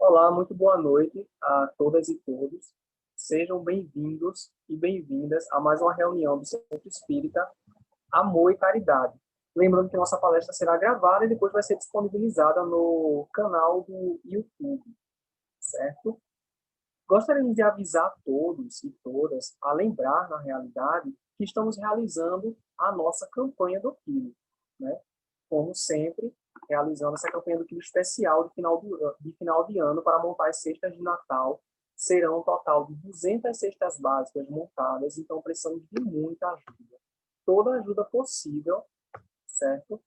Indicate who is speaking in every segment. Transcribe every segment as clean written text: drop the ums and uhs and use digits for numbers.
Speaker 1: Olá, muito boa noite a todas e todos. Sejam bem-vindos e bem-vindas a mais uma reunião do Centro Espírita Amor e Caridade. Lembrando que nossa palestra será gravada e depois vai ser disponibilizada no canal do YouTube, certo? Gostaríamos de avisar a todos e todas a lembrar, na realidade, que estamos realizando a nossa campanha do quilo, né? Como sempre, realizando essa campanha do quilo especial de final de ano para montar as cestas de Natal. Serão um total de 200 cestas básicas montadas, então precisamos de muita ajuda. Toda ajuda possível, certo?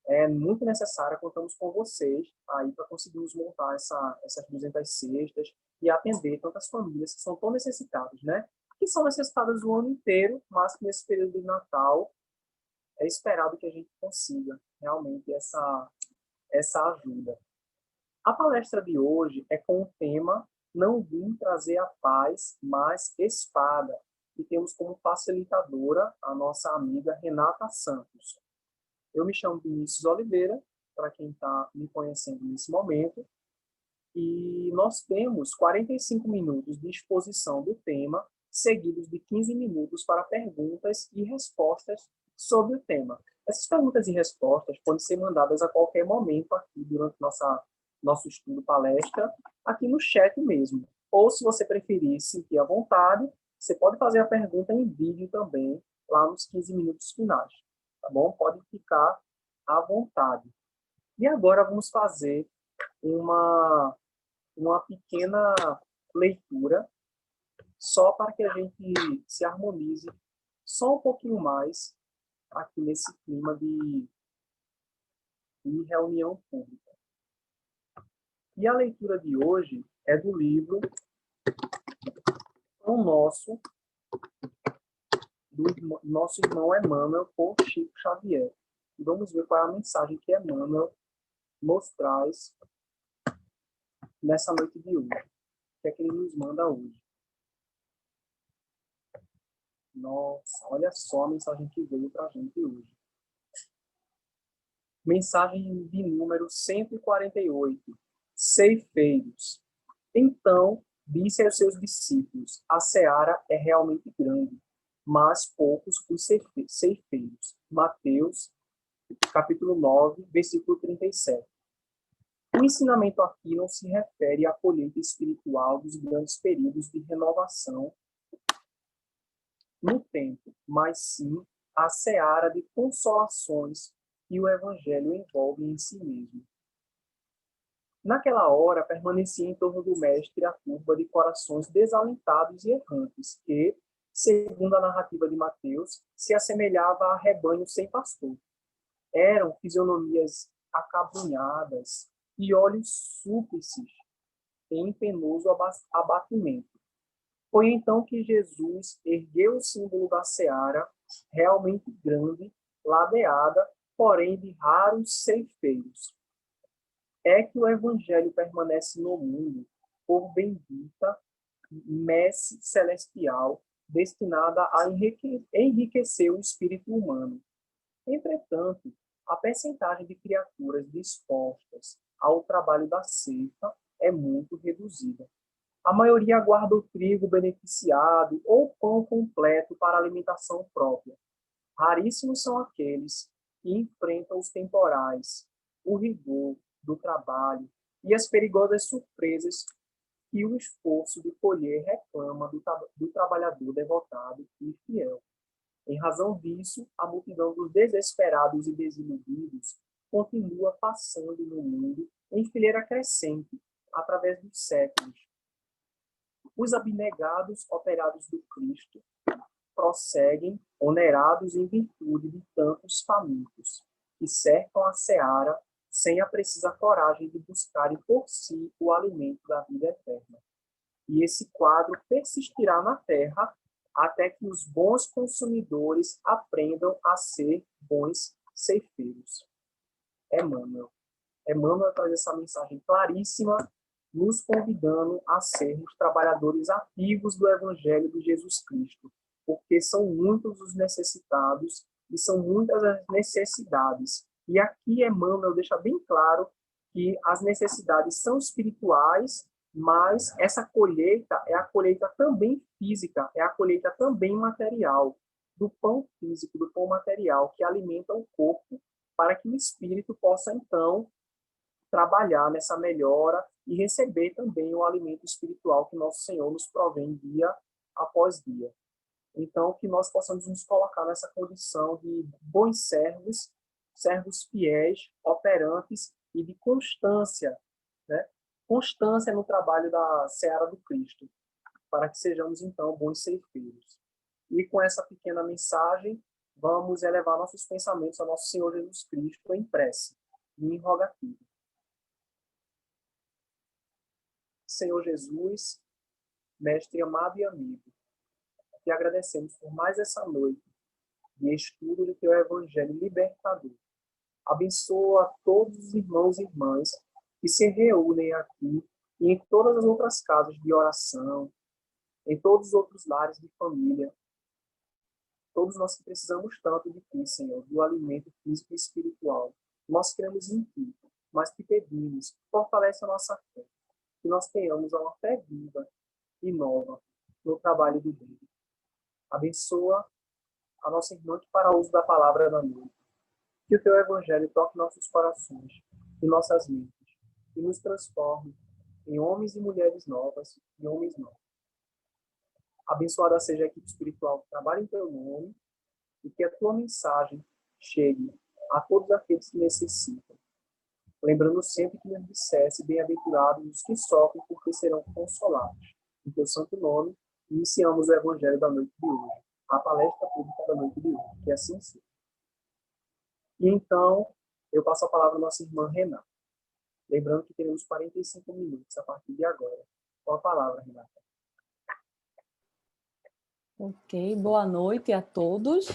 Speaker 1: É muito necessária, contamos com vocês aí para conseguirmos montar essas 200 cestas e atender tantas famílias que são tão necessitadas, né? Que são necessitadas o ano inteiro, mas que nesse período de Natal é esperado que a gente consiga realmente essa ajuda. A palestra de hoje é com o tema Não vim trazer a paz, mas espada, e temos como facilitadora a nossa amiga Renata Santos. Eu me chamo Vinícius Oliveira, para quem está me conhecendo nesse momento, e nós temos 45 minutos de exposição do tema, seguidos de 15 minutos para perguntas e respostas sobre o tema. Essas perguntas e respostas podem ser mandadas a qualquer momento aqui durante nosso estudo palestra, aqui no chat mesmo. Ou, se você preferir sentir à vontade, você pode fazer a pergunta em vídeo também, lá nos 15 minutos finais. Tá bom? Pode ficar à vontade. E agora vamos fazer uma pequena leitura, só para que a gente se harmonize só um pouquinho mais aqui nesse clima de reunião pública. E a leitura de hoje é do livro O Nosso, do nosso irmão Emmanuel, por Chico Xavier. E vamos ver qual é a mensagem que Emmanuel nos traz nessa noite de hoje. O que é que ele nos manda hoje? Nossa, olha só a mensagem que veio para a gente hoje. Mensagem de número 148. Ceifeiros. Então, disse aos seus discípulos, a seara é realmente grande, mas poucos os ceifeiros. Mateus, capítulo 9, versículo 37. O ensinamento aqui não se refere à colheita espiritual dos grandes períodos de renovação no tempo, mas sim à seara de consolações que o Evangelho envolve em si mesmo. Naquela hora, permanecia em torno do mestre a turba de corações desalentados e errantes, que, segundo a narrativa de Mateus, se assemelhava a rebanho sem pastor. Eram fisionomias acabrunhadas e olhos súplices em penoso abatimento. Foi então que Jesus ergueu o símbolo da seara, realmente grande, ladeada, porém de raros ceifeiros. É que o Evangelho permanece no mundo por bendita messe celestial destinada a enriquecer o espírito humano. Entretanto, a percentagem de criaturas dispostas ao trabalho da ceifa é muito reduzida. A maioria aguarda o trigo beneficiado ou o pão completo para alimentação própria. Raríssimos são aqueles que enfrentam os temporais, o rigor do trabalho e as perigosas surpresas que o esforço de colher reclama do trabalhador devotado e fiel. Em razão disso, a multidão dos desesperados e desiludidos continua passando no mundo em fileira crescente, através dos séculos. Os abnegados operários do Cristo prosseguem, onerados em virtude de tantos famintos, que cercam a seara sem a precisa coragem de buscarem por si o alimento da vida eterna. E esse quadro persistirá na terra até que os bons consumidores aprendam a ser bons ceifeiros. Emmanuel. Emmanuel traz essa mensagem claríssima, nos convidando a sermos trabalhadores ativos do Evangelho de Jesus Cristo, porque são muitos os necessitados e são muitas as necessidades. E aqui Emmanuel deixa bem claro que as necessidades são espirituais, mas essa colheita é a colheita também física, é a colheita também material, do pão físico, do pão material, que alimenta o corpo, para que o espírito possa, então, trabalhar nessa melhora e receber também o alimento espiritual que nosso Senhor nos provém dia após dia. Então, que nós possamos nos colocar nessa condição de bons servos, servos fiéis, operantes e de constância, né? Constância no trabalho da seara do Cristo, para que sejamos, então, bons ceifeiros. E com essa pequena mensagem, vamos elevar nossos pensamentos ao nosso Senhor Jesus Cristo em prece e em rogativa. Senhor Jesus, mestre amado e amigo, te agradecemos por mais essa noite de estudo do teu evangelho libertador. Abençoa todos os irmãos e irmãs que se reúnem aqui e em todas as outras casas de oração, em todos os outros lares de família. Todos nós que precisamos tanto de ti, Senhor, do alimento físico e espiritual. Nós cremos em ti, mas te pedimos, fortalece a nossa fé, que nós tenhamos uma fé viva e nova no trabalho do bem. Abençoa a nossa irmã que para o uso da palavra da noite. Que o teu evangelho toque nossos corações e nossas mentes e nos transforme em homens e mulheres novas e homens novos. Abençoada seja a equipe espiritual que trabalha em teu nome e que a tua mensagem chegue a todos aqueles que necessitam. Lembrando sempre que nos dissesse, bem-aventurados os que sofrem, porque serão consolados. Em teu santo nome, iniciamos o evangelho da noite de hoje, a palestra pública da noite de hoje, que assim seja. E então, eu passo a palavra à nossa irmã Renata. Lembrando que teremos 45 minutos a partir de agora. Com a palavra, Renata.
Speaker 2: Ok, boa noite a todos,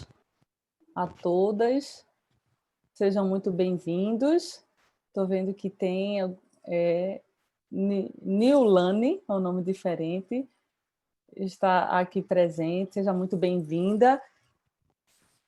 Speaker 2: a todas. Sejam muito bem-vindos. Estou vendo que tem Niulane, é um nome diferente, está aqui presente. Seja muito bem-vinda.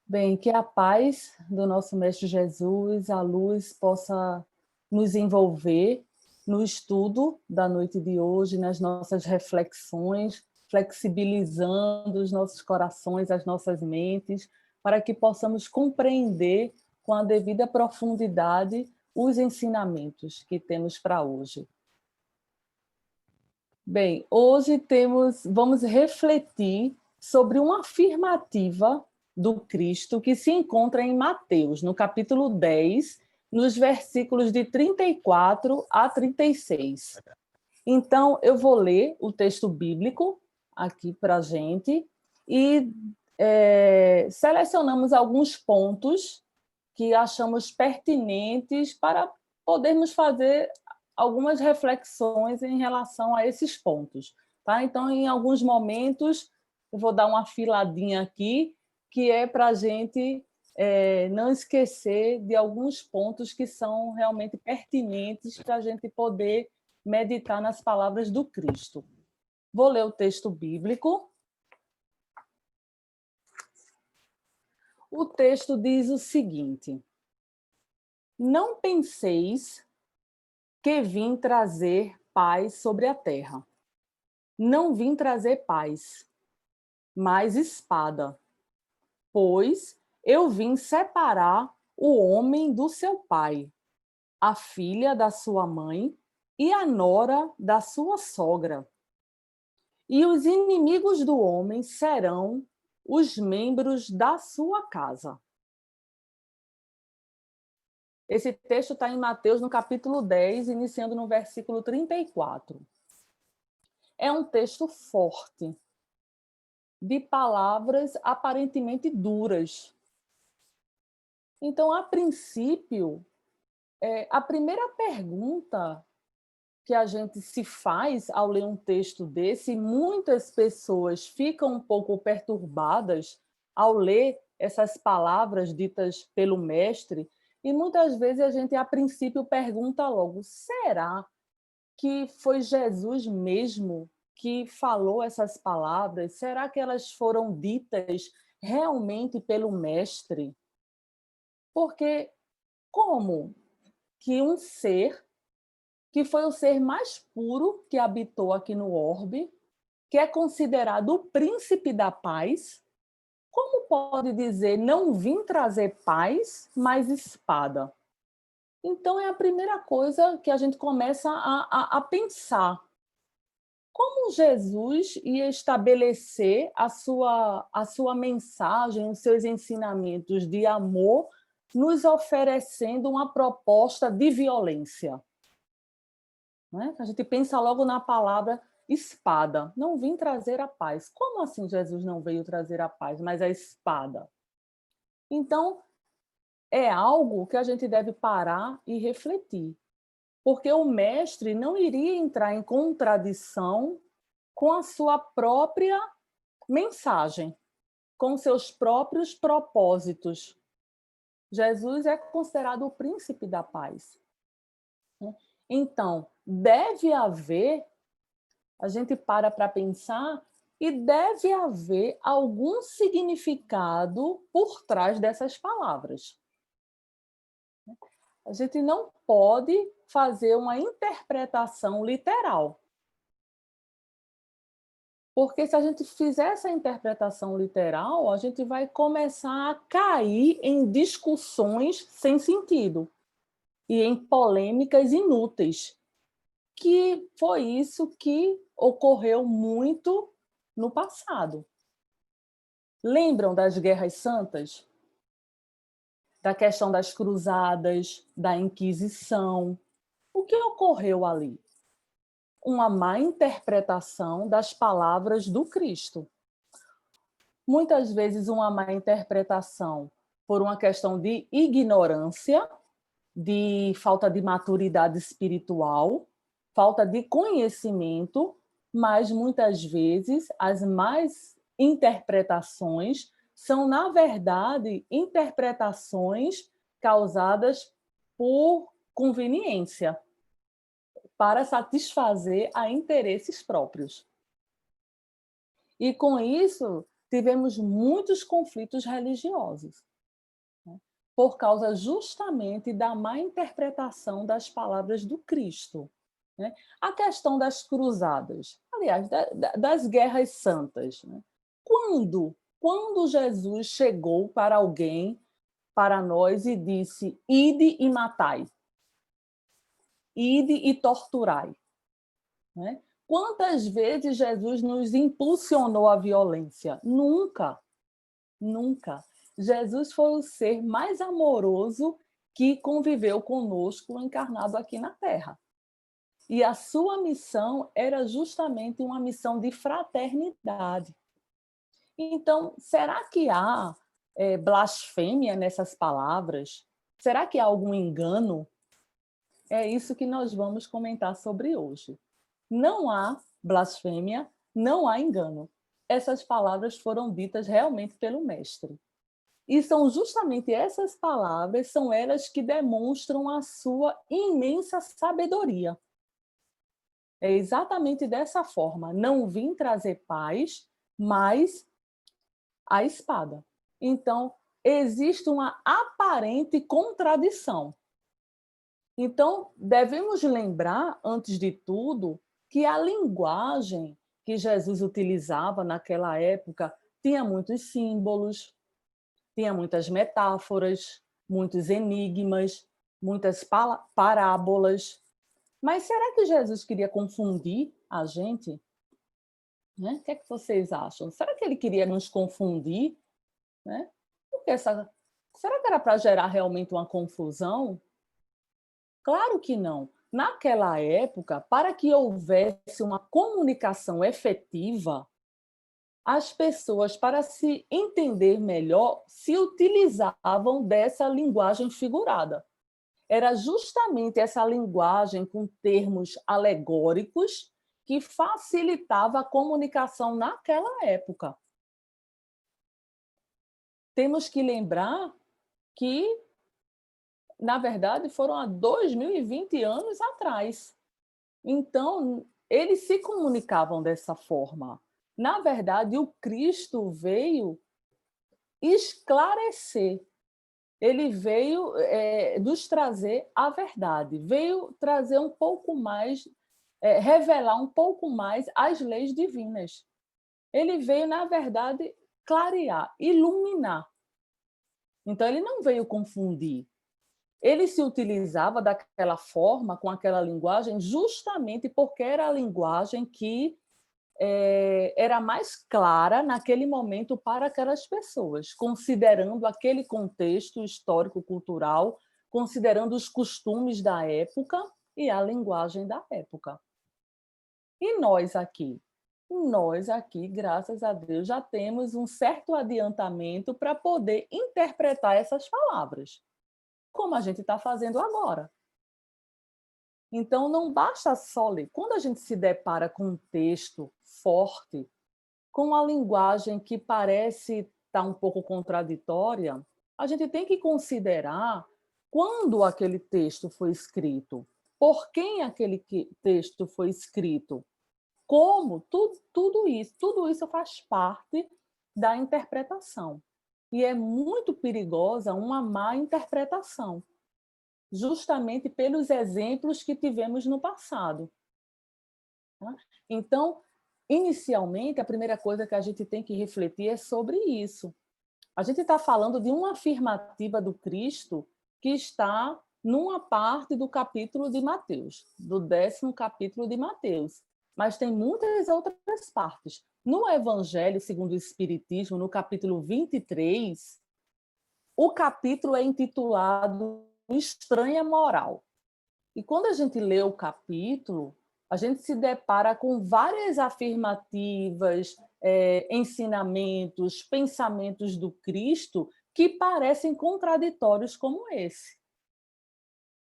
Speaker 2: Bem, que a paz do nosso Mestre Jesus, a luz, possa nos envolver no estudo da noite de hoje, nas nossas reflexões, flexibilizando os nossos corações, as nossas mentes, para que possamos compreender com a devida profundidade os ensinamentos que temos para hoje. Bem, hoje vamos refletir sobre uma afirmativa do Cristo que se encontra em Mateus, no capítulo 10, nos versículos de 34 a 36. Então, eu vou ler o texto bíblico aqui para a gente e selecionamos alguns pontos que achamos pertinentes para podermos fazer algumas reflexões em relação a esses pontos. Tá? Então, em alguns momentos, eu vou dar uma filadinha aqui, que é para a gente não esquecer de alguns pontos que são realmente pertinentes para a gente poder meditar nas palavras do Cristo. Vou ler o texto bíblico. O texto diz o seguinte: não penseis que vim trazer paz sobre a terra. Não vim trazer paz, mas espada. Pois eu vim separar o homem do seu pai, a filha da sua mãe e a nora da sua sogra. E os inimigos do homem serão os membros da sua casa. Esse texto está em Mateus, no capítulo 10, iniciando no versículo 34. É um texto forte, de palavras aparentemente duras. Então, a princípio, a primeira pergunta que a gente se faz ao ler um texto desse, muitas pessoas ficam um pouco perturbadas ao ler essas palavras ditas pelo mestre, e muitas vezes a gente, a princípio, pergunta logo: será que foi Jesus mesmo que falou essas palavras? Será que elas foram ditas realmente pelo mestre? Porque como que um ser que foi o ser mais puro que habitou aqui no orbe, que é considerado o príncipe da paz, como pode dizer não vim trazer paz, mas espada? Então, é a primeira coisa que a gente começa a pensar. Como Jesus ia estabelecer a sua mensagem, os seus ensinamentos de amor, nos oferecendo uma proposta de violência? Né? A gente pensa logo na palavra espada. Não vim trazer a paz. Como assim Jesus não veio trazer a paz, mas a espada? Então, é algo que a gente deve parar e refletir. Porque o mestre não iria entrar em contradição com a sua própria mensagem, com seus próprios propósitos. Jesus é considerado o príncipe da paz. Então, deve haver, a gente para pensar, e deve haver algum significado por trás dessas palavras. A gente não pode fazer uma interpretação literal. Porque se a gente fizer essa interpretação literal, a gente vai começar a cair em discussões sem sentido e em polêmicas inúteis, que foi isso que ocorreu muito no passado. Lembram das guerras santas? Da questão das cruzadas, da Inquisição? O que ocorreu ali? Uma má interpretação das palavras do Cristo. Muitas vezes uma má interpretação por uma questão de ignorância, de falta de maturidade espiritual, falta de conhecimento, mas muitas vezes as más interpretações são, na verdade, interpretações causadas por conveniência, para satisfazer a interesses próprios. E com isso, tivemos muitos conflitos religiosos, né? Por causa justamente da má interpretação das palavras do Cristo, né? A questão das cruzadas, aliás, das guerras santas, né? Quando Jesus chegou para alguém, para nós, e disse: ide e matai, ide e torturai, né? Quantas vezes Jesus nos impulsionou à violência? Nunca, nunca. Jesus foi o ser mais amoroso que conviveu conosco encarnado aqui na Terra. E a sua missão era justamente uma missão de fraternidade. Então, será que há blasfêmia nessas palavras? Será que há algum engano? É isso que nós vamos comentar sobre hoje. Não há blasfêmia, não há engano. Essas palavras foram ditas realmente pelo mestre. E são justamente essas palavras, são elas que demonstram a sua imensa sabedoria. É exatamente dessa forma. Não vim trazer paz, mas a espada. Então, existe uma aparente contradição. Então, devemos lembrar, antes de tudo, que a linguagem que Jesus utilizava naquela época tinha muitos símbolos, tinha muitas metáforas, muitos enigmas, muitas parábolas. Mas será que Jesus queria confundir a gente? Né? O que é que vocês acham? Será que ele queria nos confundir? Né? Porque será que era para gerar realmente uma confusão? Claro que não. Naquela época, para que houvesse uma comunicação efetiva, as pessoas, para se entender melhor, se utilizavam dessa linguagem figurada. Era justamente essa linguagem com termos alegóricos que facilitava a comunicação naquela época. Temos que lembrar que, na verdade, foram há 2020 anos atrás. Então, eles se comunicavam dessa forma. Na verdade, o Cristo veio esclarecer ele veio nos trazer a verdade, veio trazer um pouco mais, revelar um pouco mais as leis divinas. Ele veio, na verdade, clarear, iluminar. Então, ele não veio confundir. Ele se utilizava daquela forma, com aquela linguagem, justamente porque era a linguagem que era mais clara naquele momento para aquelas pessoas, considerando aquele contexto histórico-cultural, considerando os costumes da época e a linguagem da época. E nós aqui? Nós aqui, graças a Deus, já temos um certo adiantamento para poder interpretar essas palavras, como a gente está fazendo agora. Então, não basta só ler. Quando a gente se depara com um texto forte, com a linguagem que parece estar um pouco contraditória, a gente tem que considerar quando aquele texto foi escrito, por quem aquele texto foi escrito, como, tudo isso faz parte da interpretação. E é muito perigosa uma má interpretação, justamente pelos exemplos que tivemos no passado. Então, inicialmente, a primeira coisa que a gente tem que refletir é sobre isso. A gente está falando de uma afirmativa do Cristo que está numa parte do capítulo de Mateus, do 10º capítulo de Mateus, mas tem muitas outras partes. No Evangelho segundo o Espiritismo, no capítulo 23, o capítulo é intitulado Estranha Moral. E quando a gente lê o capítulo, a gente se depara com várias afirmativas, ensinamentos, pensamentos do Cristo que parecem contraditórios como esse.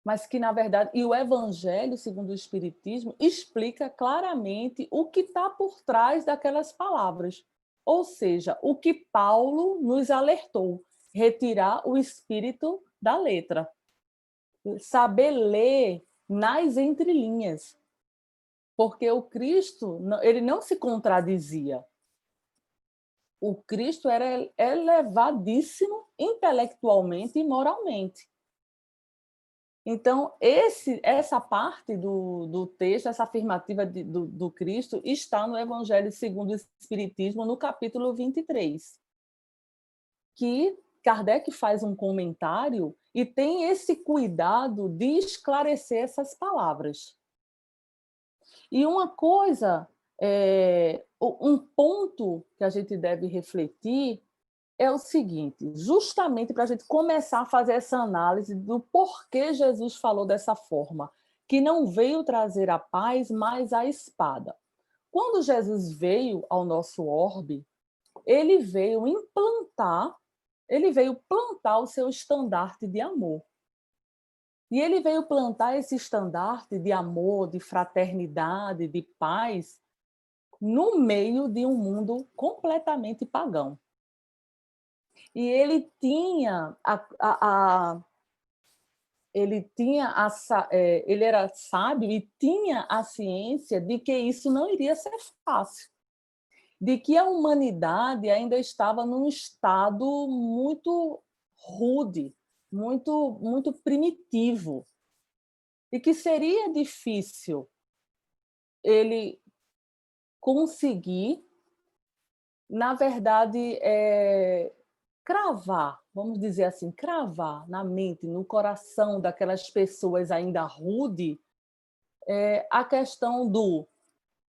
Speaker 2: Mas que, na verdade, e o Evangelho, segundo o Espiritismo, explica claramente o que está por trás daquelas palavras. Ou seja, o que Paulo nos alertou, retirar o espírito da letra. Saber ler nas entrelinhas, porque o Cristo ele não se contradizia. O Cristo era elevadíssimo intelectualmente e moralmente. Então, essa parte do texto, essa afirmativa do Cristo, está no Evangelho segundo o Espiritismo, no capítulo 23, que Kardec faz um comentário e tem esse cuidado de esclarecer essas palavras. E uma coisa, um ponto que a gente deve refletir é o seguinte, justamente para a gente começar a fazer essa análise do porquê Jesus falou dessa forma, que não veio trazer a paz, mas a espada. Quando Jesus veio ao nosso orbe, ele veio plantar o seu estandarte de amor. E ele veio plantar esse estandarte de amor, de fraternidade, de paz, no meio de um mundo completamente pagão. E ele ele era sábio e tinha a ciência de que isso não iria ser fácil, de que a humanidade ainda estava num estado muito rude, muito primitivo, e que seria difícil ele conseguir, na verdade, cravar, vamos dizer assim, cravar na mente, no coração daquelas pessoas ainda rude, a questão do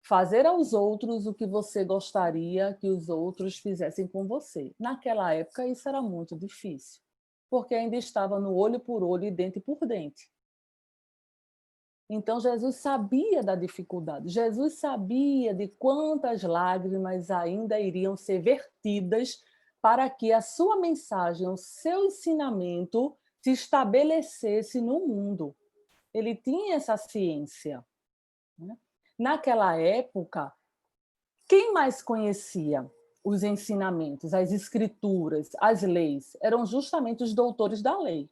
Speaker 2: fazer aos outros o que você gostaria que os outros fizessem com você. Naquela época, isso era muito difícil, porque ainda estava no olho por olho e dente por dente. Então, Jesus sabia da dificuldade, Jesus sabia de quantas lágrimas ainda iriam ser vertidas para que a sua mensagem, o seu ensinamento se estabelecesse no mundo. Ele tinha essa ciência. Naquela época, quem mais conhecia os ensinamentos, as escrituras, as leis? Eram justamente os doutores da lei.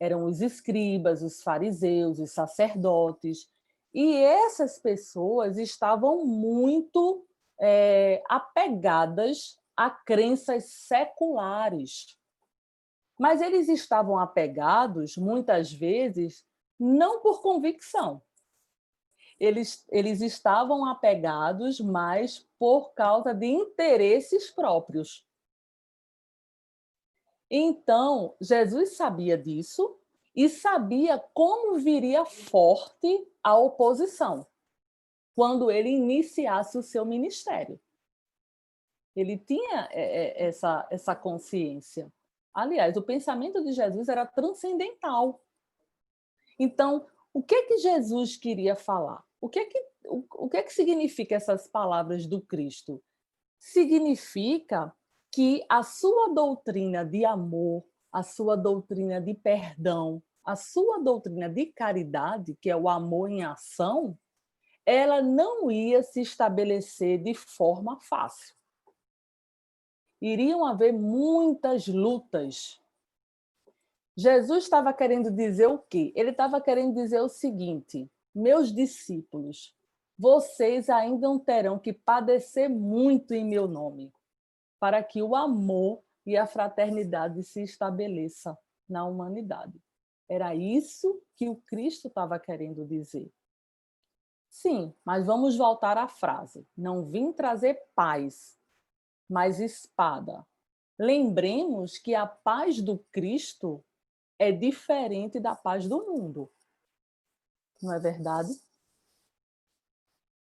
Speaker 2: Eram os escribas, os fariseus, os sacerdotes. E essas pessoas estavam muito apegadas a crenças seculares. Mas eles estavam apegados, muitas vezes, não por convicção. Eles estavam apegados mais por causa de interesses próprios. Então, Jesus sabia disso e sabia como viria forte a oposição quando ele iniciasse o seu ministério. Ele tinha essa consciência. Aliás, o pensamento de Jesus era transcendental. Então, o que Jesus queria falar? O que significa essas palavras do Cristo? Significa que a sua doutrina de amor, a sua doutrina de perdão, a sua doutrina de caridade, que é o amor em ação, ela não ia se estabelecer de forma fácil. Iriam haver muitas lutas. Jesus estava querendo dizer o quê? Ele estava querendo dizer o seguinte: meus discípulos, vocês ainda terão que padecer muito em meu nome, para que o amor e a fraternidade se estabeleça na humanidade. Era isso que o Cristo estava querendo dizer. Sim, mas vamos voltar à frase. Não vim trazer paz, mas espada. Lembremos que a paz do Cristo é diferente da paz do mundo. Não é verdade?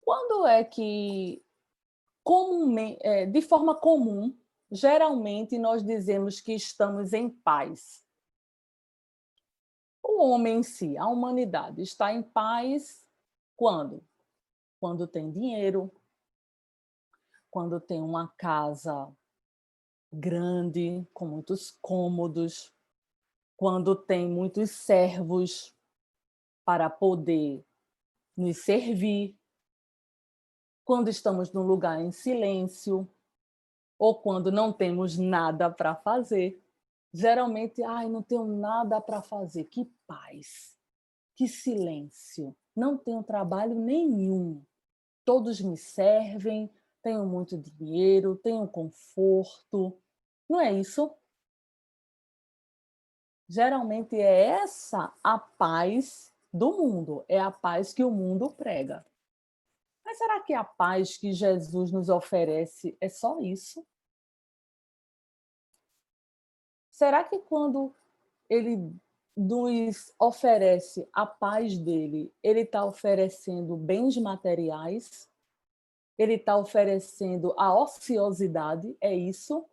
Speaker 2: Quando é que, de forma comum, geralmente nós dizemos que estamos em paz? O homem em si, a humanidade, está em paz quando? Quando tem dinheiro, quando tem uma casa grande, com muitos cômodos, quando tem muitos servos para poder nos servir, quando estamos num lugar em silêncio, ou quando não temos nada para fazer. Geralmente, não tenho nada para fazer. Que paz, que silêncio. Não tenho trabalho nenhum. Todos me servem, tenho muito dinheiro, tenho conforto. Não é isso? Geralmente é essa a paz do mundo, é a paz que o mundo prega. Mas será que a paz que Jesus nos oferece é só isso? Será que quando ele nos oferece a paz dele, ele está oferecendo bens materiais? Ele está oferecendo a ociosidade? É isso?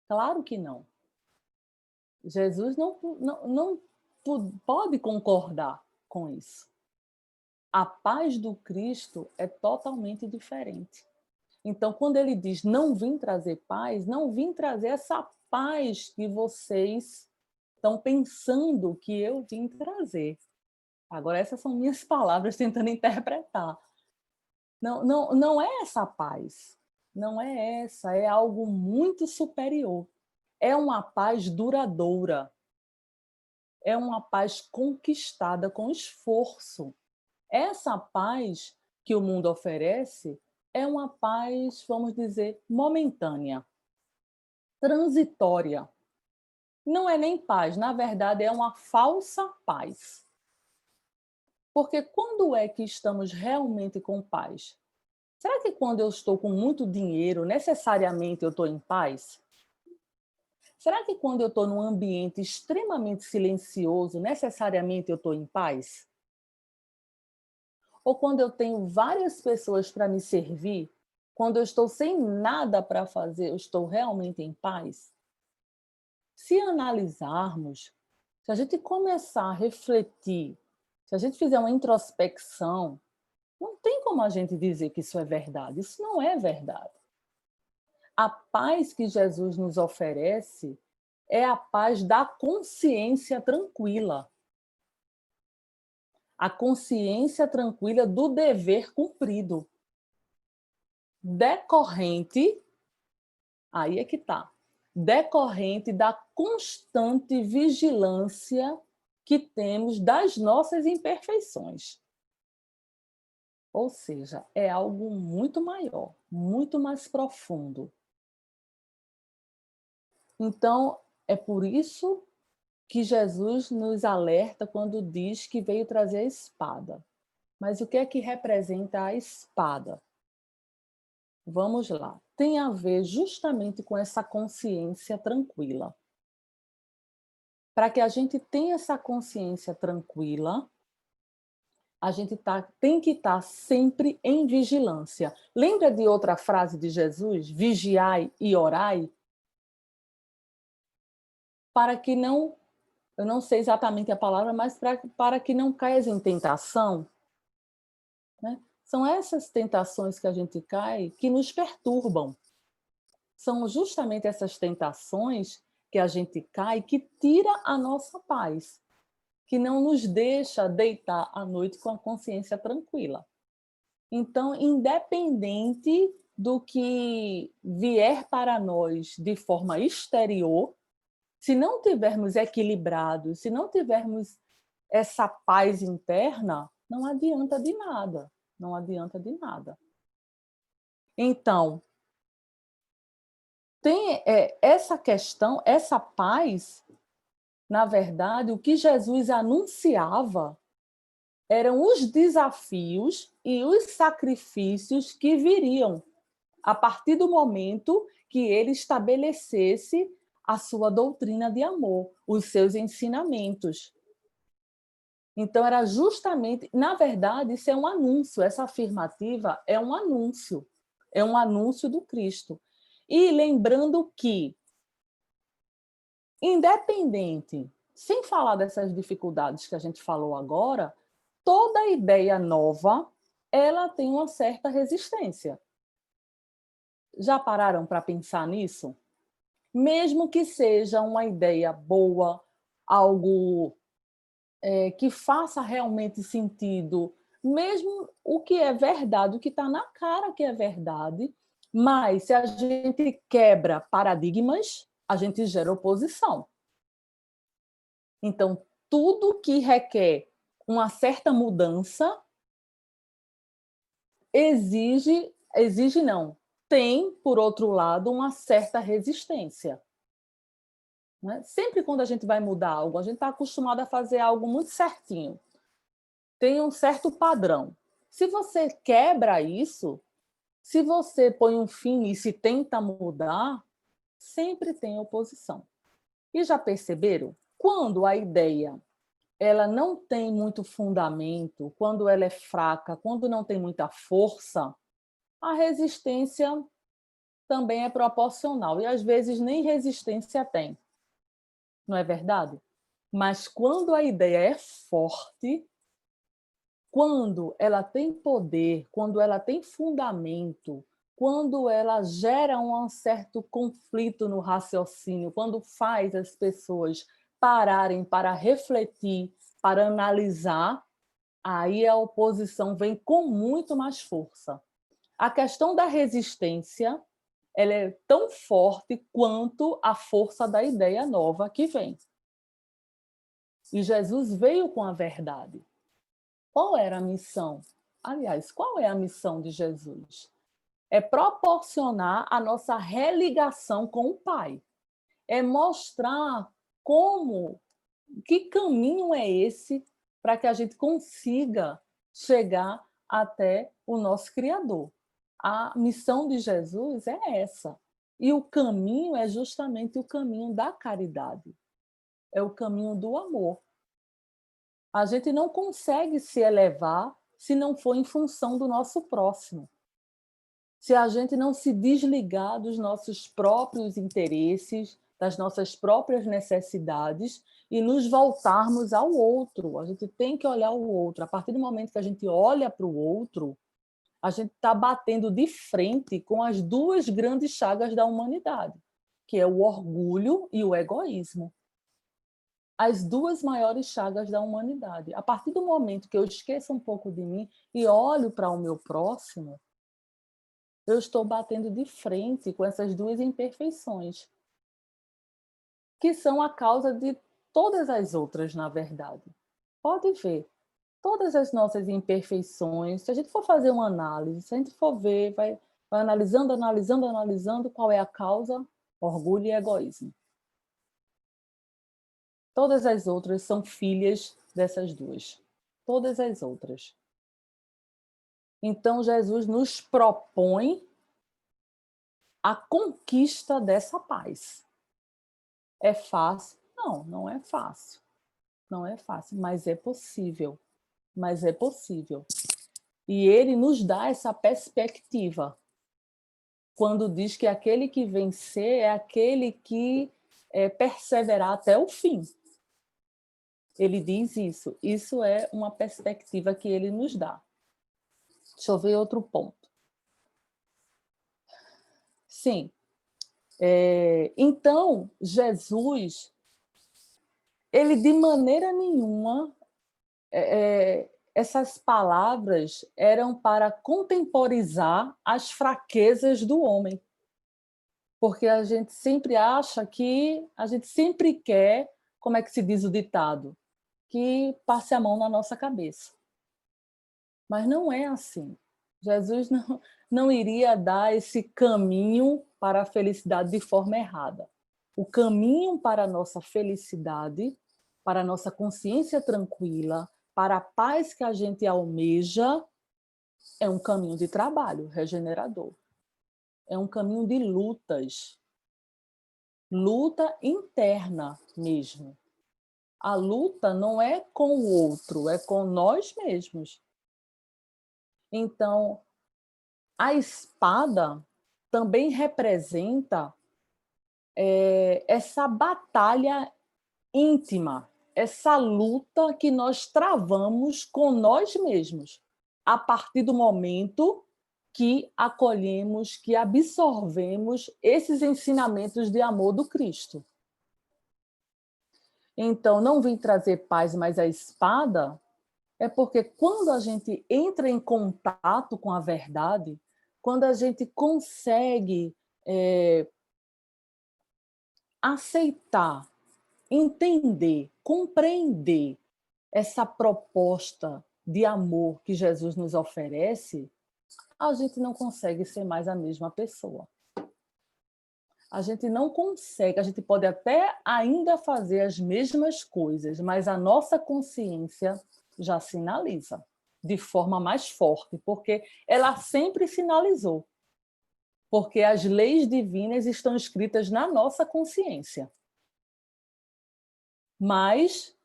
Speaker 2: Claro que não. Jesus não pode concordar com isso. A paz do Cristo é totalmente diferente. Então, quando ele diz não vim trazer paz, não vim trazer essa paz que vocês estão pensando que eu vim trazer. Agora, essas são minhas palavras tentando interpretar. Não é essa paz. Não é essa. É algo muito superior. É uma paz duradoura. É uma paz conquistada com esforço. Essa paz que o mundo oferece é uma paz, vamos dizer, momentânea, transitória. Não é nem paz, na verdade, é uma falsa paz. Porque quando é que estamos realmente com paz? Será que quando eu estou com muito dinheiro, necessariamente eu estou em paz? Será que quando eu estou num ambiente extremamente silencioso, necessariamente eu estou em paz? Ou quando eu tenho várias pessoas para me servir, quando eu estou sem nada para fazer, eu estou realmente em paz? Se analisarmos, se a gente começar a refletir, se a gente fizer uma introspecção, não tem como a gente dizer que isso é verdade. Isso não é verdade. A paz que Jesus nos oferece é a paz da consciência tranquila. A consciência tranquila do dever cumprido. Decorrente, aí é que está, decorrente da constante vigilância que temos das nossas imperfeições. Ou seja, é algo muito maior, muito mais profundo. Então, É por isso que Jesus nos alerta quando diz que veio trazer a espada. Mas o que é que representa a espada? Vamos lá. Tem a ver justamente com essa consciência tranquila. Para que a gente tenha essa consciência tranquila, a gente tem que estar sempre em vigilância. Lembra de outra frase de Jesus? Vigiai e orai? Para que não, eu não sei exatamente a palavra, mas para que não caias em tentação, né? São essas tentações que a gente cai que nos perturbam. São justamente essas tentações que a gente cai que tira a nossa paz, que não nos deixa deitar à noite com a consciência tranquila. Então, independente do que vier para nós de forma exterior, se não tivermos equilibrados, se não tivermos essa paz interna, não adianta de nada, não adianta de nada. Então, tem essa questão, essa paz, na verdade, o que Jesus anunciava eram os desafios e os sacrifícios que viriam a partir do momento que ele estabelecesse a sua doutrina de amor, os seus ensinamentos. Então, era justamente, na verdade, isso é um anúncio, essa afirmativa é um anúncio do Cristo. E lembrando que, independente, sem falar dessas dificuldades que a gente falou agora, toda ideia nova, ela tem uma certa resistência. Já pararam para pensar nisso? Mesmo que seja uma ideia boa, algo que faça realmente sentido, mesmo o que é verdade, o que está na cara que é verdade, mas se a gente quebra paradigmas, a gente gera oposição. Então, tudo que requer uma certa mudança exige não, tem, por outro lado, uma certa resistência. Né? Sempre quando a gente vai mudar algo, a gente está acostumado a fazer algo muito certinho. Tem um certo padrão. Se você quebra isso, se você põe um fim e se tenta mudar, sempre tem oposição. E já perceberam? Quando a ideia ela não tem muito fundamento, quando ela é fraca, quando não tem muita força, a resistência também é proporcional. E às vezes nem resistência tem. Não é verdade? Mas quando a ideia é forte, quando ela tem poder, quando ela tem fundamento, quando ela gera um certo conflito no raciocínio, quando faz as pessoas pararem para refletir, para analisar, aí a oposição vem com muito mais força. A questão da resistência, ela é tão forte quanto a força da ideia nova que vem. E Jesus veio com a verdade. Qual era a missão? Aliás, qual é a missão de Jesus? É proporcionar a nossa religação com o Pai. É mostrar que caminho é esse para que a gente consiga chegar até o nosso Criador. A missão de Jesus é essa. E o caminho é justamente o caminho da caridade. É o caminho do amor. A gente não consegue se elevar se não for em função do nosso próximo. Se a gente não se desligar dos nossos próprios interesses, das nossas próprias necessidades e nos voltarmos ao outro. A gente tem que olhar o outro. A partir do momento que a gente olha para o outro, a gente está batendo de frente com as duas grandes chagas da humanidade, que é o orgulho e o egoísmo. As duas maiores chagas da humanidade. A partir do momento que eu esqueço um pouco de mim e olho para o meu próximo, eu estou batendo de frente com essas duas imperfeições, que são a causa de todas as outras, na verdade. Pode ver, todas as nossas imperfeições, se a gente for fazer uma análise, se a gente for ver, vai analisando qual é a causa, orgulho e egoísmo. Todas as outras são filhas dessas duas. Todas as outras. Então, Jesus nos propõe a conquista dessa paz. É fácil? Não, não é fácil. Não é fácil, mas é possível. Mas é possível. E ele nos dá essa perspectiva quando diz que aquele que vencer é aquele que perseverar até o fim. Ele diz isso. Isso é uma perspectiva que ele nos dá. Deixa eu ver outro ponto. Sim. Então, Jesus, ele de maneira nenhuma, essas palavras eram para contemporizar as fraquezas do homem. Porque a gente sempre acha que, a gente sempre quer, como é que se diz o ditado? Que passe a mão na nossa cabeça. Mas não é assim. Jesus não iria dar esse caminho para a felicidade de forma errada. O caminho para a nossa felicidade, para a nossa consciência tranquila, para a paz que a gente almeja, é um caminho de trabalho regenerador. É um caminho de lutas. Luta interna mesmo. A luta não é com o outro, é com nós mesmos. Então, a espada também representa essa batalha íntima, essa luta que nós travamos com nós mesmos, a partir do momento que acolhemos, que absorvemos esses ensinamentos de amor do Cristo. Então, não vim trazer paz, mas a espada, é porque quando a gente entra em contato com a verdade, quando a gente consegue aceitar, entender, compreender essa proposta de amor que Jesus nos oferece, a gente não consegue ser mais a mesma pessoa. A gente não consegue, a gente pode até ainda fazer as mesmas coisas, mas a nossa consciência já sinaliza de forma mais forte, porque ela sempre sinalizou. Porque as leis divinas estão escritas na nossa consciência. Mas,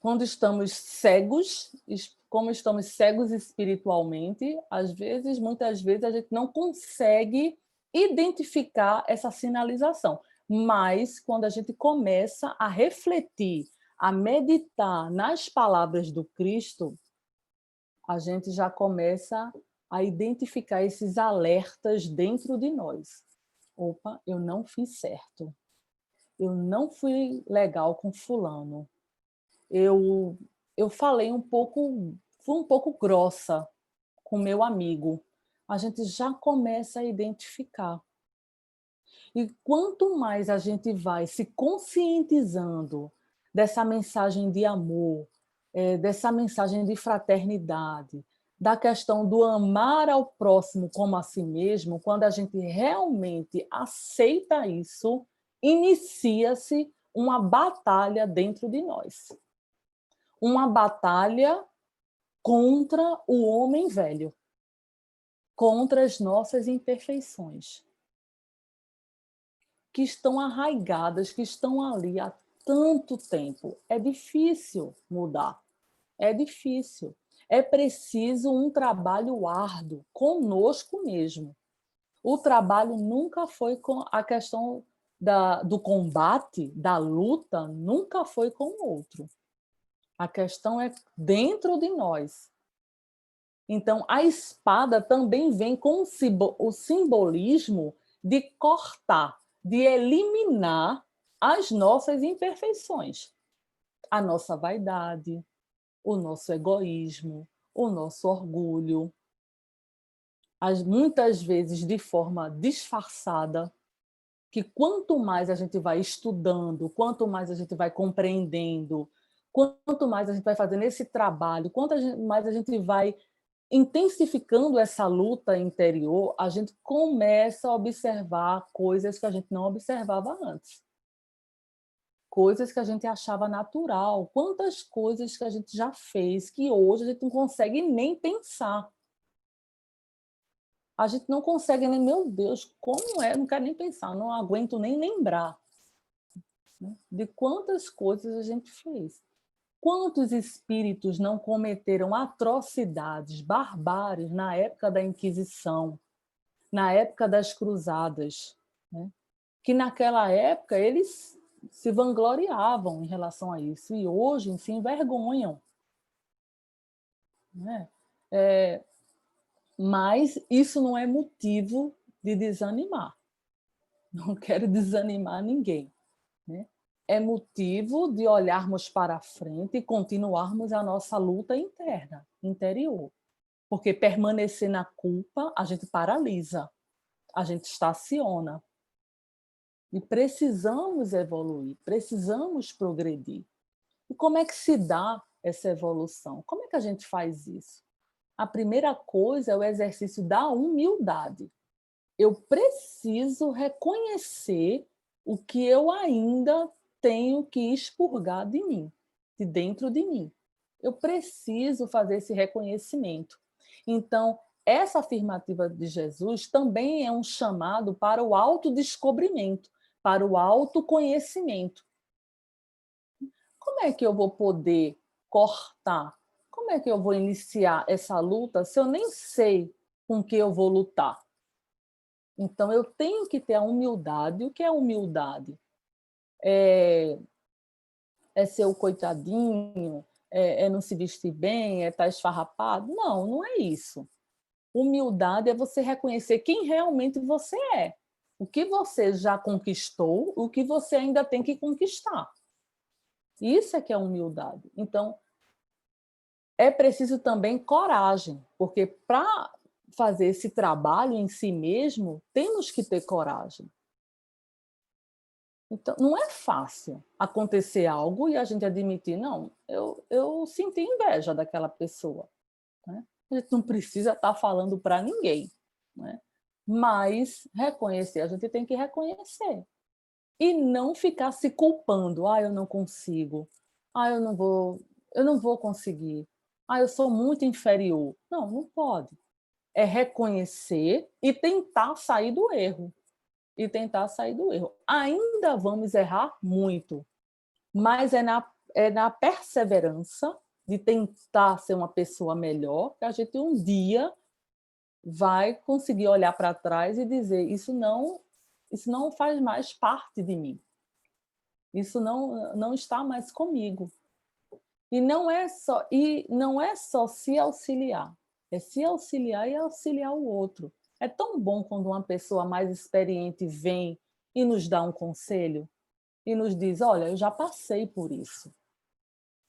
Speaker 2: quando estamos cegos, como estamos cegos espiritualmente, muitas vezes, a gente não consegue identificar essa sinalização. Mas, quando a gente começa a refletir, a meditar nas palavras do Cristo, a gente já começa a identificar esses alertas dentro de nós. Opa, eu não fiz certo. Eu não fui legal com fulano. Eu falei fui um pouco grossa com meu amigo. A gente já começa a identificar. E quanto mais a gente vai se conscientizando dessa mensagem de amor, dessa mensagem de fraternidade, da questão do amar ao próximo como a si mesmo, quando a gente realmente aceita isso, inicia-se uma batalha dentro de nós. Uma batalha contra o homem velho, contra as nossas imperfeições, que estão arraigadas, que estão ali há tanto tempo. É difícil mudar, é difícil. É preciso um trabalho árduo conosco mesmo. O trabalho nunca foi com a questão do combate, da luta, nunca foi com o outro. A questão é dentro de nós. Então, a espada também vem com o simbolismo de cortar, de eliminar as nossas imperfeições. A nossa vaidade, o nosso egoísmo, o nosso orgulho. Muitas vezes de forma disfarçada, que quanto mais a gente vai estudando, quanto mais a gente vai compreendendo, quanto mais a gente vai fazendo esse trabalho, mais a gente vai intensificando essa luta interior, a gente começa a observar coisas que a gente não observava antes. coisas que a gente achava natural, quantas coisas que a gente já fez que hoje a gente não consegue nem pensar. A gente não consegue nem, meu Deus, como é? Não quero nem pensar, não aguento nem lembrar, né, de quantas coisas a gente fez. Quantos espíritos não cometeram atrocidades, barbáries na época da Inquisição, na época das Cruzadas, né? Que naquela época eles se vangloriavam em relação a isso e hoje se envergonham, né? Mas isso não é motivo de desanimar. Não quero desanimar ninguém, né? É motivo de olharmos para frente e continuarmos a nossa luta interna, interior. Porque permanecer na culpa, a gente paralisa, a gente estaciona. E precisamos evoluir, precisamos progredir. E como é que se dá essa evolução? Como é que a gente faz isso? A primeira coisa é o exercício da humildade. Eu preciso reconhecer o que eu ainda tenho que expurgar de mim, de dentro de mim. Eu preciso fazer esse reconhecimento. Então, essa afirmativa de Jesus também é um chamado para o autodescobrimento, para o autoconhecimento. Como é que eu vou poder cortar? Como é que eu vou iniciar essa luta se eu nem sei com que eu vou lutar? Então, eu tenho que ter a humildade. O que é humildade? É ser o coitadinho? É não se vestir bem? É estar esfarrapado? Não, não é isso. Humildade é você reconhecer quem realmente você é. O que você já conquistou, o que você ainda tem que conquistar. Isso é que é humildade. Então, é preciso também coragem, porque para fazer esse trabalho em si mesmo, temos que ter coragem. Então, não é fácil acontecer algo e a gente admitir, não, eu senti inveja daquela pessoa. Né? A gente não precisa estar falando para ninguém, né? Mas reconhecer, a gente tem que reconhecer. E não ficar se culpando. Ah, eu não consigo. Ah, eu não vou conseguir. Ah, eu sou muito inferior. Não, não pode. É reconhecer e tentar sair do erro. E tentar sair do erro. Ainda vamos errar muito, mas é na perseverança de tentar ser uma pessoa melhor que a gente um dia vai conseguir olhar para trás e dizer isso não faz mais parte de mim. Isso não está mais comigo. E não é só se auxiliar, é se auxiliar e auxiliar o outro. É tão bom quando uma pessoa mais experiente vem e nos dá um conselho e nos diz: olha, eu já passei por isso.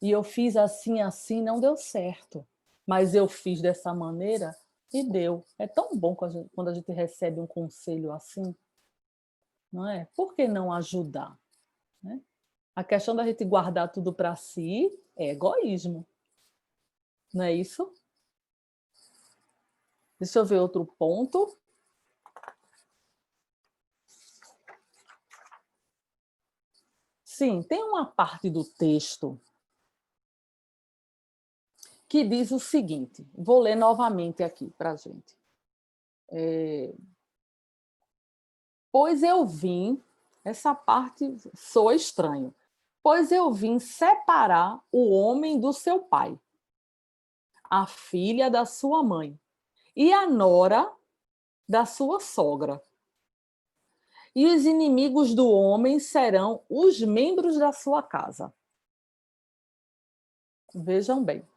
Speaker 2: E eu fiz assim, assim, não deu certo. Mas eu fiz dessa maneira e deu. É tão bom quando a gente recebe um conselho assim, não é? Por que não ajudar? Né? A questão da gente guardar tudo para si é egoísmo, não é isso? Deixa eu ver outro ponto. Sim, tem uma parte do texto que diz o seguinte, vou ler novamente aqui para a gente. Pois eu vim, essa parte soa estranho, pois eu vim separar o homem do seu pai, a filha da sua mãe e a nora da sua sogra. E os inimigos do homem serão os membros da sua casa. Vejam bem,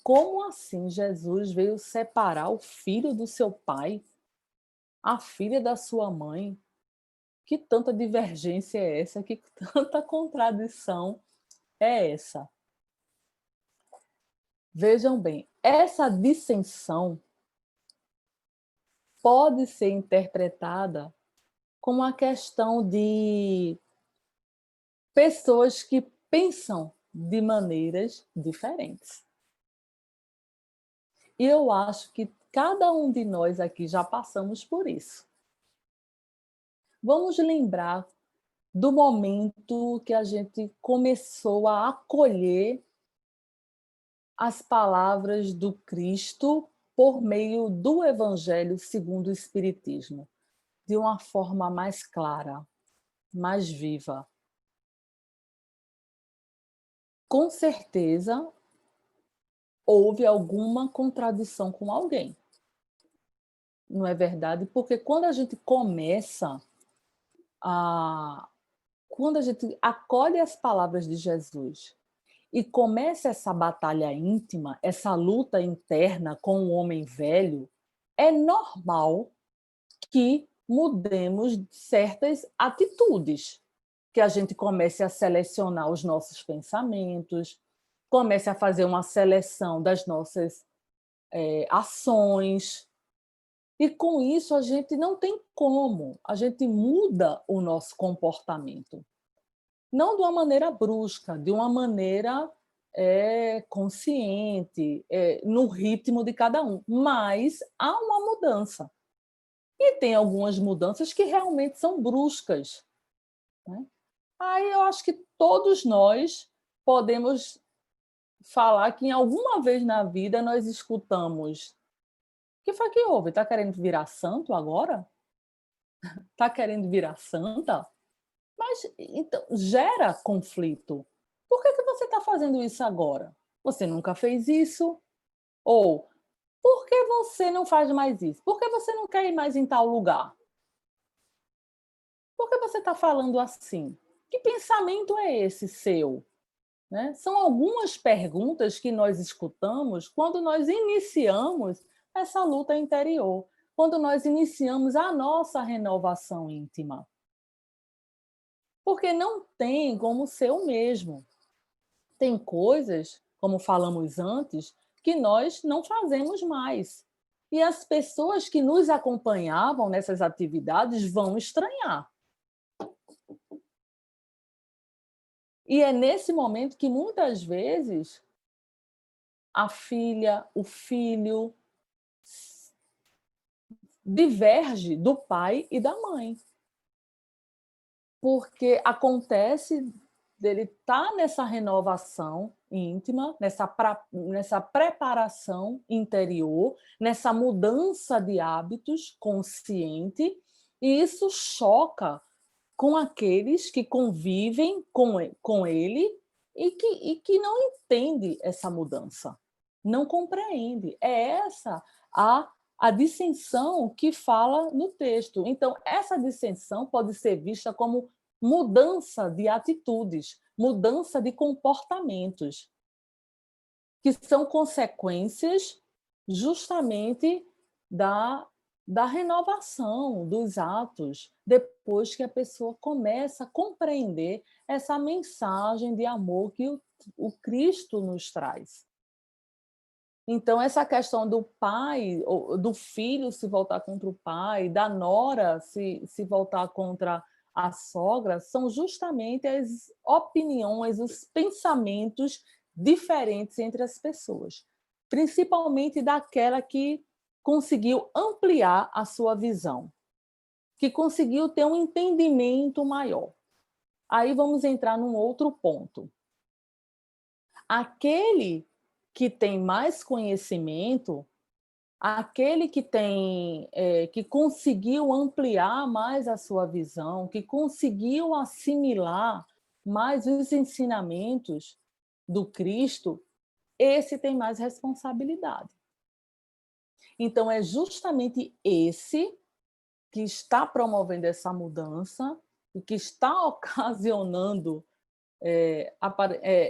Speaker 2: como assim Jesus veio separar o filho do seu pai, a filha da sua mãe? Que tanta divergência é essa? Que tanta contradição é essa? Vejam bem, essa dissensão pode ser interpretada como uma questão de pessoas que pensam de maneiras diferentes. E eu acho que cada um de nós aqui já passamos por isso. Vamos lembrar do momento que a gente começou a acolher as palavras do Cristo por meio do Evangelho segundo o Espiritismo, de uma forma mais clara, mais viva. Com certeza, houve alguma contradição com alguém. Não é verdade? Porque quando a gente começa a... Quando a gente acolhe as palavras de Jesus e começa essa batalha íntima, essa luta interna com o homem velho, é normal que mudemos certas atitudes, que a gente comece a selecionar os nossos pensamentos, comece a fazer uma seleção das nossas ações, e com isso a gente não tem como, a gente muda o nosso comportamento. Não de uma maneira brusca, de uma maneira consciente, no ritmo de cada um, mas há uma mudança. E tem algumas mudanças que realmente são bruscas, né? Aí eu acho que todos nós podemos falar que em alguma vez na vida nós escutamos: o que foi que houve? Está querendo virar santo agora? Está querendo virar santa? Mas então gera conflito. Por que você está fazendo isso agora? Você nunca fez isso? Ou por que você não faz mais isso? Por que você não quer ir mais em tal lugar? Por que você está falando assim? Que pensamento é esse seu? Né? São algumas perguntas que nós escutamos quando nós iniciamos essa luta interior, quando nós iniciamos a nossa renovação íntima. Porque não tem como ser o mesmo. Tem coisas, como falamos antes, que nós não fazemos mais. E as pessoas que nos acompanhavam nessas atividades vão estranhar. E é nesse momento que, muitas vezes, a filha, o filho, diverge do pai e da mãe. Porque acontece dele estar nessa renovação íntima, nessa preparação interior, nessa mudança de hábitos consciente, e isso choca com aqueles que convivem com ele e que não entende essa mudança, não compreende. É essa a dissensão que fala no texto. Então, essa dissensão pode ser vista como mudança de atitudes, mudança de comportamentos, que são consequências justamente da renovação dos atos, depois que a pessoa começa a compreender essa mensagem de amor que o Cristo nos traz. Então, essa questão do pai, do filho se voltar contra o pai, da nora se voltar contra a sogra, são justamente as opiniões, os pensamentos diferentes entre as pessoas, principalmente daquela que conseguiu ampliar a sua visão, que conseguiu ter um entendimento maior. Aí vamos entrar num outro ponto. Aquele que tem mais conhecimento, aquele que conseguiu ampliar mais a sua visão, que conseguiu assimilar mais os ensinamentos do Cristo, esse tem mais responsabilidade. Então, é justamente esse que está promovendo essa mudança e que está ocasionando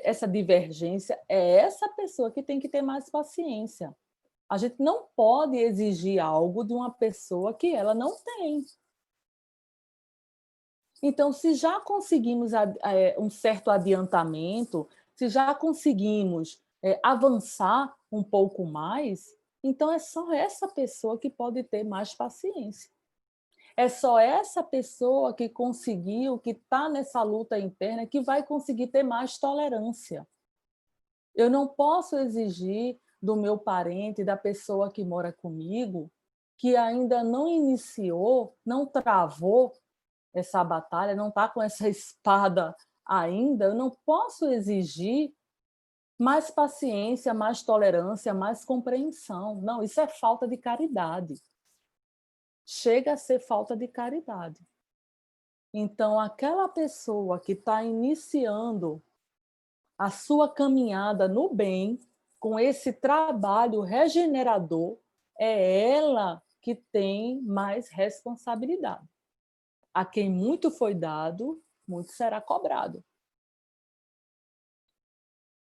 Speaker 2: essa divergência, é essa pessoa que tem que ter mais paciência. A gente não pode exigir algo de uma pessoa que ela não tem. Então, se já conseguimos um certo adiantamento, se já conseguimos avançar um pouco mais, então é só essa pessoa que pode ter mais paciência. É só essa pessoa que conseguiu, que está nessa luta interna, que vai conseguir ter mais tolerância. Eu não posso exigir do meu parente, da pessoa que mora comigo, que ainda não iniciou, não travou essa batalha, não está com essa espada ainda, eu não posso exigir mais paciência, mais tolerância, mais compreensão. Não, isso é falta de caridade. Chega a ser falta de caridade. Então, aquela pessoa que está iniciando a sua caminhada no bem, com esse trabalho regenerador, é ela que tem mais responsabilidade. A quem muito foi dado, muito será cobrado.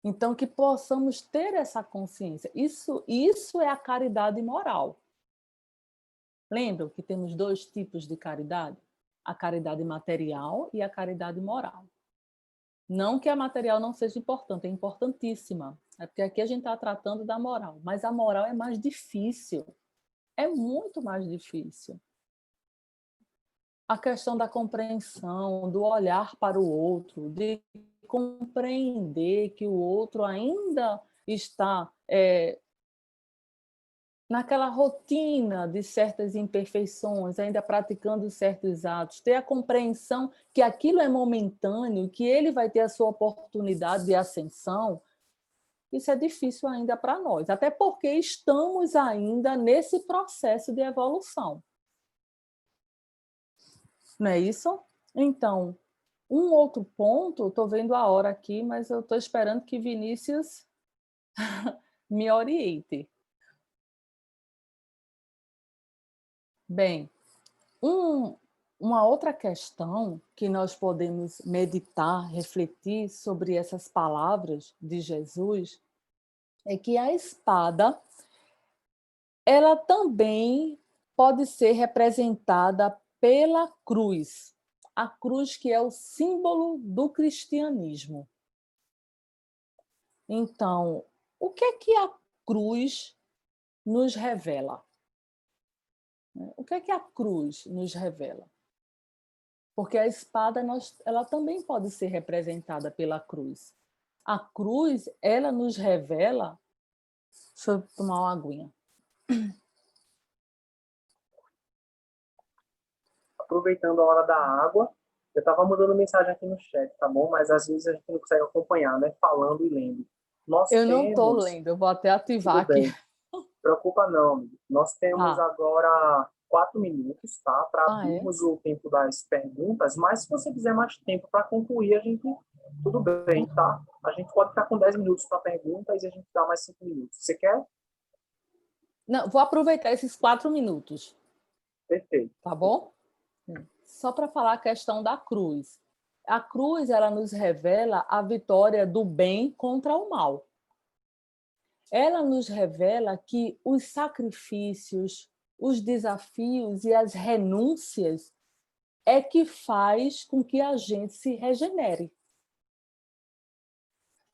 Speaker 2: Então, que possamos ter essa consciência. Isso é a caridade moral. Lembram que temos 2 tipos de caridade? A caridade material e a caridade moral. Não que a material não seja importante, é importantíssima. É porque aqui a gente está tratando da moral. Mas a moral é mais difícil. É muito mais difícil. A questão da compreensão, do olhar para o outro, de compreender que o outro ainda está naquela rotina de certas imperfeições, ainda praticando certos atos, ter a compreensão que aquilo é momentâneo, que ele vai ter a sua oportunidade de ascensão, isso é difícil ainda para nós, até porque estamos ainda nesse processo de evolução. Não é isso? Então, um outro ponto, estou vendo a hora aqui, mas eu estou esperando que Vinícius me oriente. Bem, uma outra questão que nós podemos meditar, refletir sobre essas palavras de Jesus é que a espada, ela também pode ser representada pela cruz. A cruz que é o símbolo do cristianismo. Então, o que é que a cruz nos revela? O que é que a cruz nos revela? Porque a espada ela também pode ser representada pela cruz. A cruz, ela nos revela... Deixa eu tomar uma aguinha.
Speaker 1: Aproveitando a hora da água, eu estava mandando mensagem aqui no chat, tá bom? Mas às vezes a gente não consegue acompanhar, né? Falando e lendo. Nós
Speaker 2: Eu não estou
Speaker 1: temos...
Speaker 2: lendo, eu vou até ativar
Speaker 1: Tudo
Speaker 2: aqui.
Speaker 1: bem. Preocupa não, amigo. Nós temos
Speaker 2: Ah,
Speaker 1: agora 4 minutos, tá? Para
Speaker 2: é?
Speaker 1: abrirmos o tempo das perguntas, mas se você quiser mais tempo para concluir, a gente... Tudo bem, tá? A gente pode ficar com 10 minutos para perguntas e a gente dá mais 5 minutos. Você quer?
Speaker 2: Não, vou aproveitar esses 4 minutos,
Speaker 1: Perfeito.
Speaker 2: tá bom? Só para falar a questão da cruz. A cruz, ela nos revela a vitória do bem contra o mal. Ela nos revela que os sacrifícios, os desafios e as renúncias é que faz com que a gente se regenere.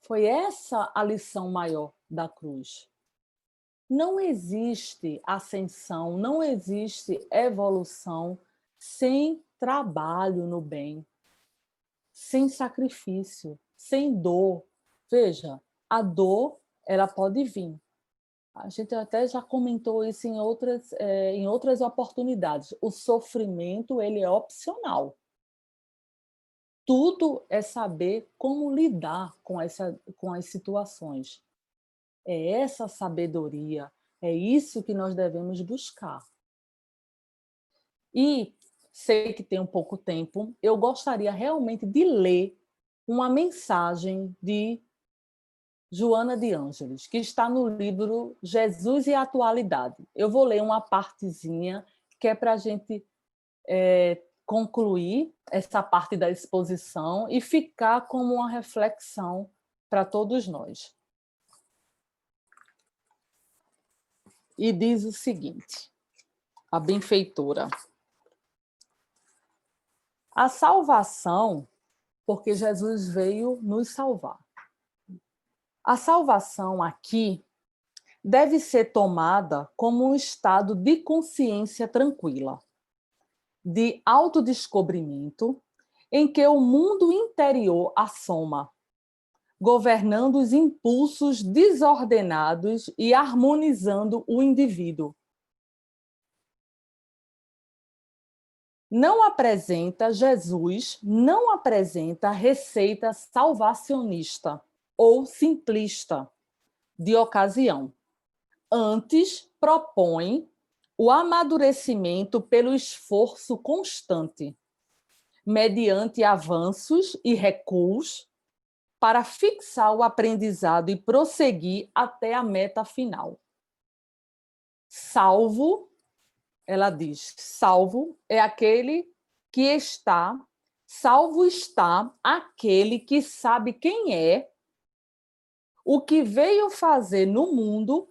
Speaker 2: Foi essa a lição maior da cruz. Não existe ascensão, não existe evolução sem trabalho no bem, sem sacrifício, sem dor. Veja, a dor, ela pode vir. A gente até já comentou isso em outras oportunidades. O sofrimento, ele é opcional. Tudo é saber como lidar com as situações. É essa sabedoria, é isso que nós devemos buscar. E sei que tem um pouco tempo, eu gostaria realmente de ler uma mensagem de Joana de Ângeles, que está no livro Jesus e a Atualidade. Eu vou ler uma partezinha que é para a gente concluir essa parte da exposição e ficar como uma reflexão para todos nós. E diz o seguinte, a benfeitora: a salvação, porque Jesus veio nos salvar. A salvação aqui deve ser tomada como um estado de consciência tranquila, de autodescobrimento, em que o mundo interior assoma, governando os impulsos desordenados e harmonizando o indivíduo. Jesus não apresenta receita salvacionista ou simplista de ocasião. Antes, propõe o amadurecimento pelo esforço constante, mediante avanços e recuos, para fixar o aprendizado e prosseguir até a meta final. Salvo, ela diz, salvo é aquele que está, salvo está aquele que sabe quem é, o que veio fazer no mundo,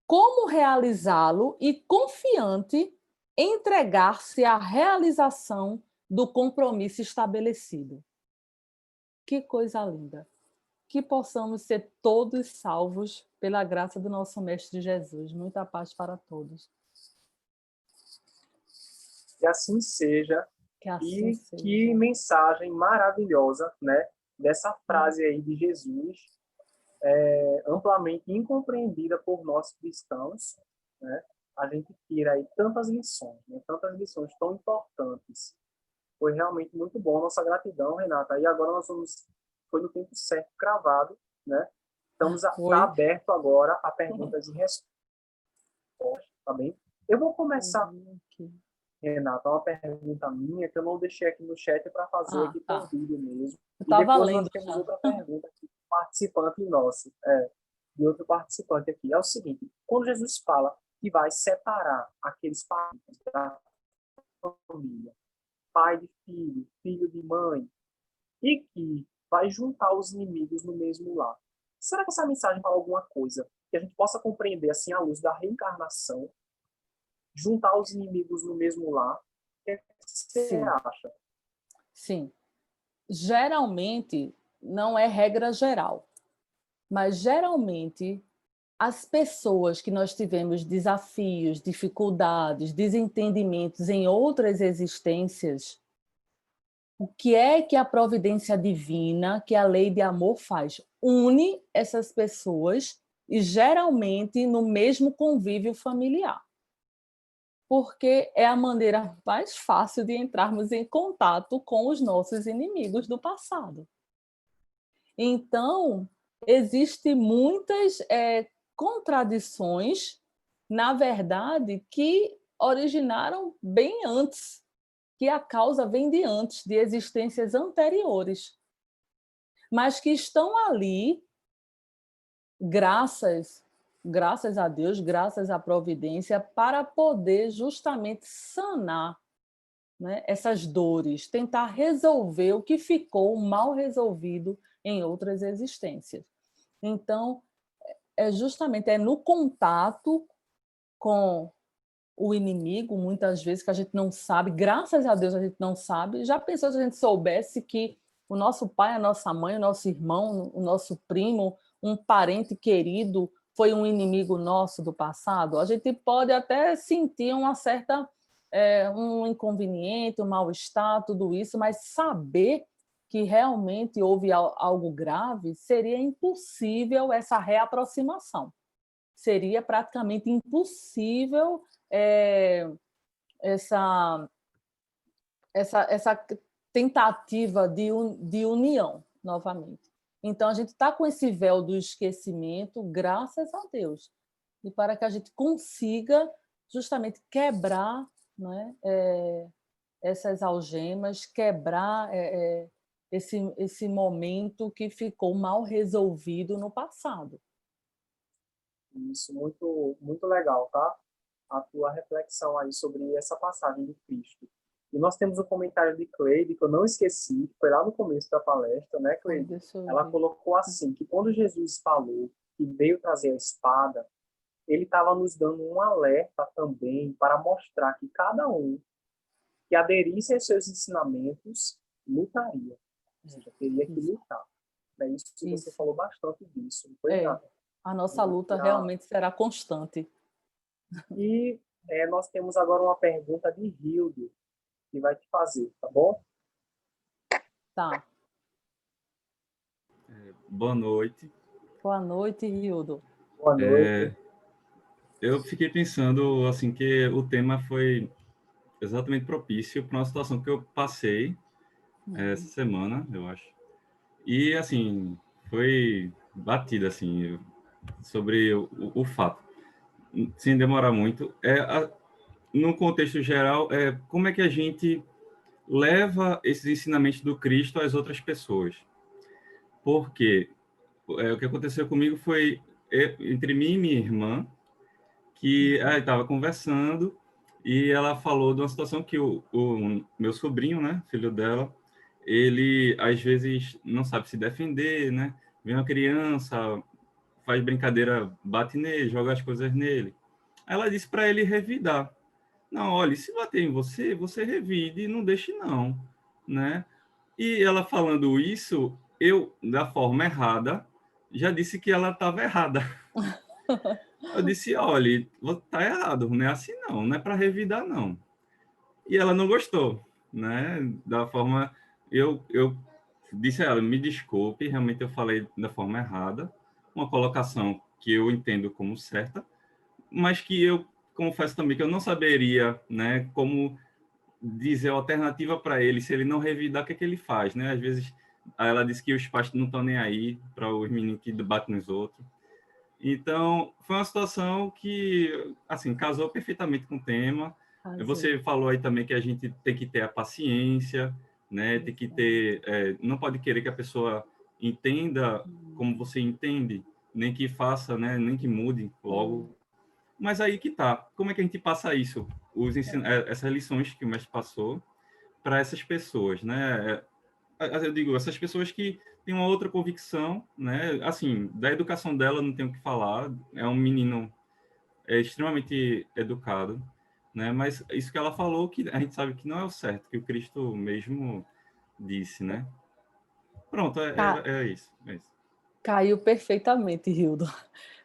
Speaker 2: como realizá-lo e confiante entregar-se à realização do compromisso estabelecido. Que coisa linda! Que possamos ser todos salvos pela graça do nosso Mestre Jesus. Muita paz para todos.
Speaker 1: Que assim seja.
Speaker 2: Que assim
Speaker 1: E
Speaker 2: seja.
Speaker 1: que mensagem maravilhosa, né? Dessa frase aí de Jesus, amplamente incompreendida por nós cristãos, né? A gente tira aí tantas lições, né? Tantas lições tão importantes. Foi realmente muito bom. Nossa gratidão, Renata. E agora nós vamos, foi no tempo certo, cravado, né? Tá aberto agora a perguntas e respostas, tá bem? Eu vou começar, Renata, uma pergunta minha que eu não deixei aqui no chat para fazer aqui por vídeo mesmo.
Speaker 2: Eu
Speaker 1: e depois
Speaker 2: lendo,
Speaker 1: nós temos outra pergunta aqui, participante nosso, de outro participante aqui. É o seguinte: quando Jesus fala que vai separar aqueles parentes da família, pai de filho, filho de mãe, e que vai juntar os inimigos no mesmo lar, será que essa mensagem fala alguma coisa que a gente possa compreender assim à luz da reencarnação? Juntar os inimigos no mesmo lar? O que você acha?
Speaker 2: Sim. Geralmente, não é regra geral, mas geralmente as pessoas que nós tivemos desafios, dificuldades, desentendimentos em outras existências, o que é que a providência divina, que a lei de amor faz? Une essas pessoas e geralmente no mesmo convívio familiar. Porque é a maneira mais fácil de entrarmos em contato com os nossos inimigos do passado. Então, existem muitas contradições, na verdade, que originaram bem antes, que a causa vem de antes, de existências anteriores, mas que estão ali, graças a Deus, graças à providência, para poder justamente sanar, né, essas dores, tentar resolver o que ficou mal resolvido em outras existências. Então, justamente no contato com o inimigo, muitas vezes, que a gente não sabe, graças a Deus a gente não sabe. Já pensou se a gente soubesse que o nosso pai, a nossa mãe, o nosso irmão, o nosso primo, um parente querido foi um inimigo nosso do passado? A gente pode até sentir uma certa um inconveniente, um mal-estar, tudo isso, mas saber que realmente houve algo grave, seria impossível essa reaproximação. Seria praticamente impossível essa tentativa de união novamente. Então, a gente está com esse véu do esquecimento, graças a Deus, e para que a gente consiga justamente quebrar, né, essas algemas, quebrar esse momento que ficou mal resolvido no passado.
Speaker 1: Isso, muito, muito legal, tá? A tua reflexão aí sobre essa passagem de Cristo. E nós temos um comentário de Cleide, que eu não esqueci, que foi lá no começo da palestra, né, Cleide? Ela colocou assim, que quando Jesus falou que veio trazer a espada, ele estava nos dando um alerta também para mostrar que cada um que aderisse aos seus ensinamentos lutaria. Ou seja, teria que lutar. É isso que você falou bastante disso, não foi nada?
Speaker 2: A nossa luta realmente será constante.
Speaker 1: E nós temos agora uma pergunta de Hildo, que vai te fazer, tá bom?
Speaker 2: Tá.
Speaker 3: Boa noite.
Speaker 2: Boa noite, Hildo.
Speaker 1: Boa noite.
Speaker 3: Eu fiquei pensando, assim, que o tema foi exatamente propício para uma situação que eu passei essa semana, eu acho. E, assim, foi batida, assim, sobre o fato. Sem demorar muito. No contexto geral, como é que a gente leva esses ensinamentos do Cristo às outras pessoas? Porque o que aconteceu comigo foi entre mim e minha irmã, que estava conversando e ela falou de uma situação que o meu sobrinho, né, filho dela, ele às vezes não sabe se defender, né? Vem uma criança, faz brincadeira, bate nele, joga as coisas nele. Ela disse para ele revidar. Não, olha, se bater em você, você revide, não deixe não, né? E ela falando isso, eu, da forma errada, já disse que ela estava errada. Eu disse, olha, tá errado, não é assim não, não é para revidar não. E ela não gostou, né? Da forma, eu disse a ela, me desculpe, realmente eu falei da forma errada, uma colocação que eu entendo como certa, mas que eu confesso também que eu não saberia, né, como dizer a alternativa para ele, se ele não revidar, o que é que ele faz, né? Às vezes, ela disse que os pais não estão nem aí para os meninos que batem nos outros. Então, foi uma situação que, assim, casou perfeitamente com o tema. Você falou aí também que a gente tem que ter a paciência, né? Tem que ter, não pode querer que a pessoa entenda como você entende, nem que faça, né? Nem que mude logo. Mas aí que tá. Como é que a gente passa isso? Essas lições que o mestre passou para essas pessoas, né? Eu digo, essas pessoas que têm uma outra convicção, né? Assim, da educação dela não tenho o que falar. É um menino extremamente educado, né? Mas isso que ela falou, que a gente sabe que não é o certo, que o Cristo mesmo disse, né? Pronto, é isso. É isso.
Speaker 2: Caiu perfeitamente, Hildo.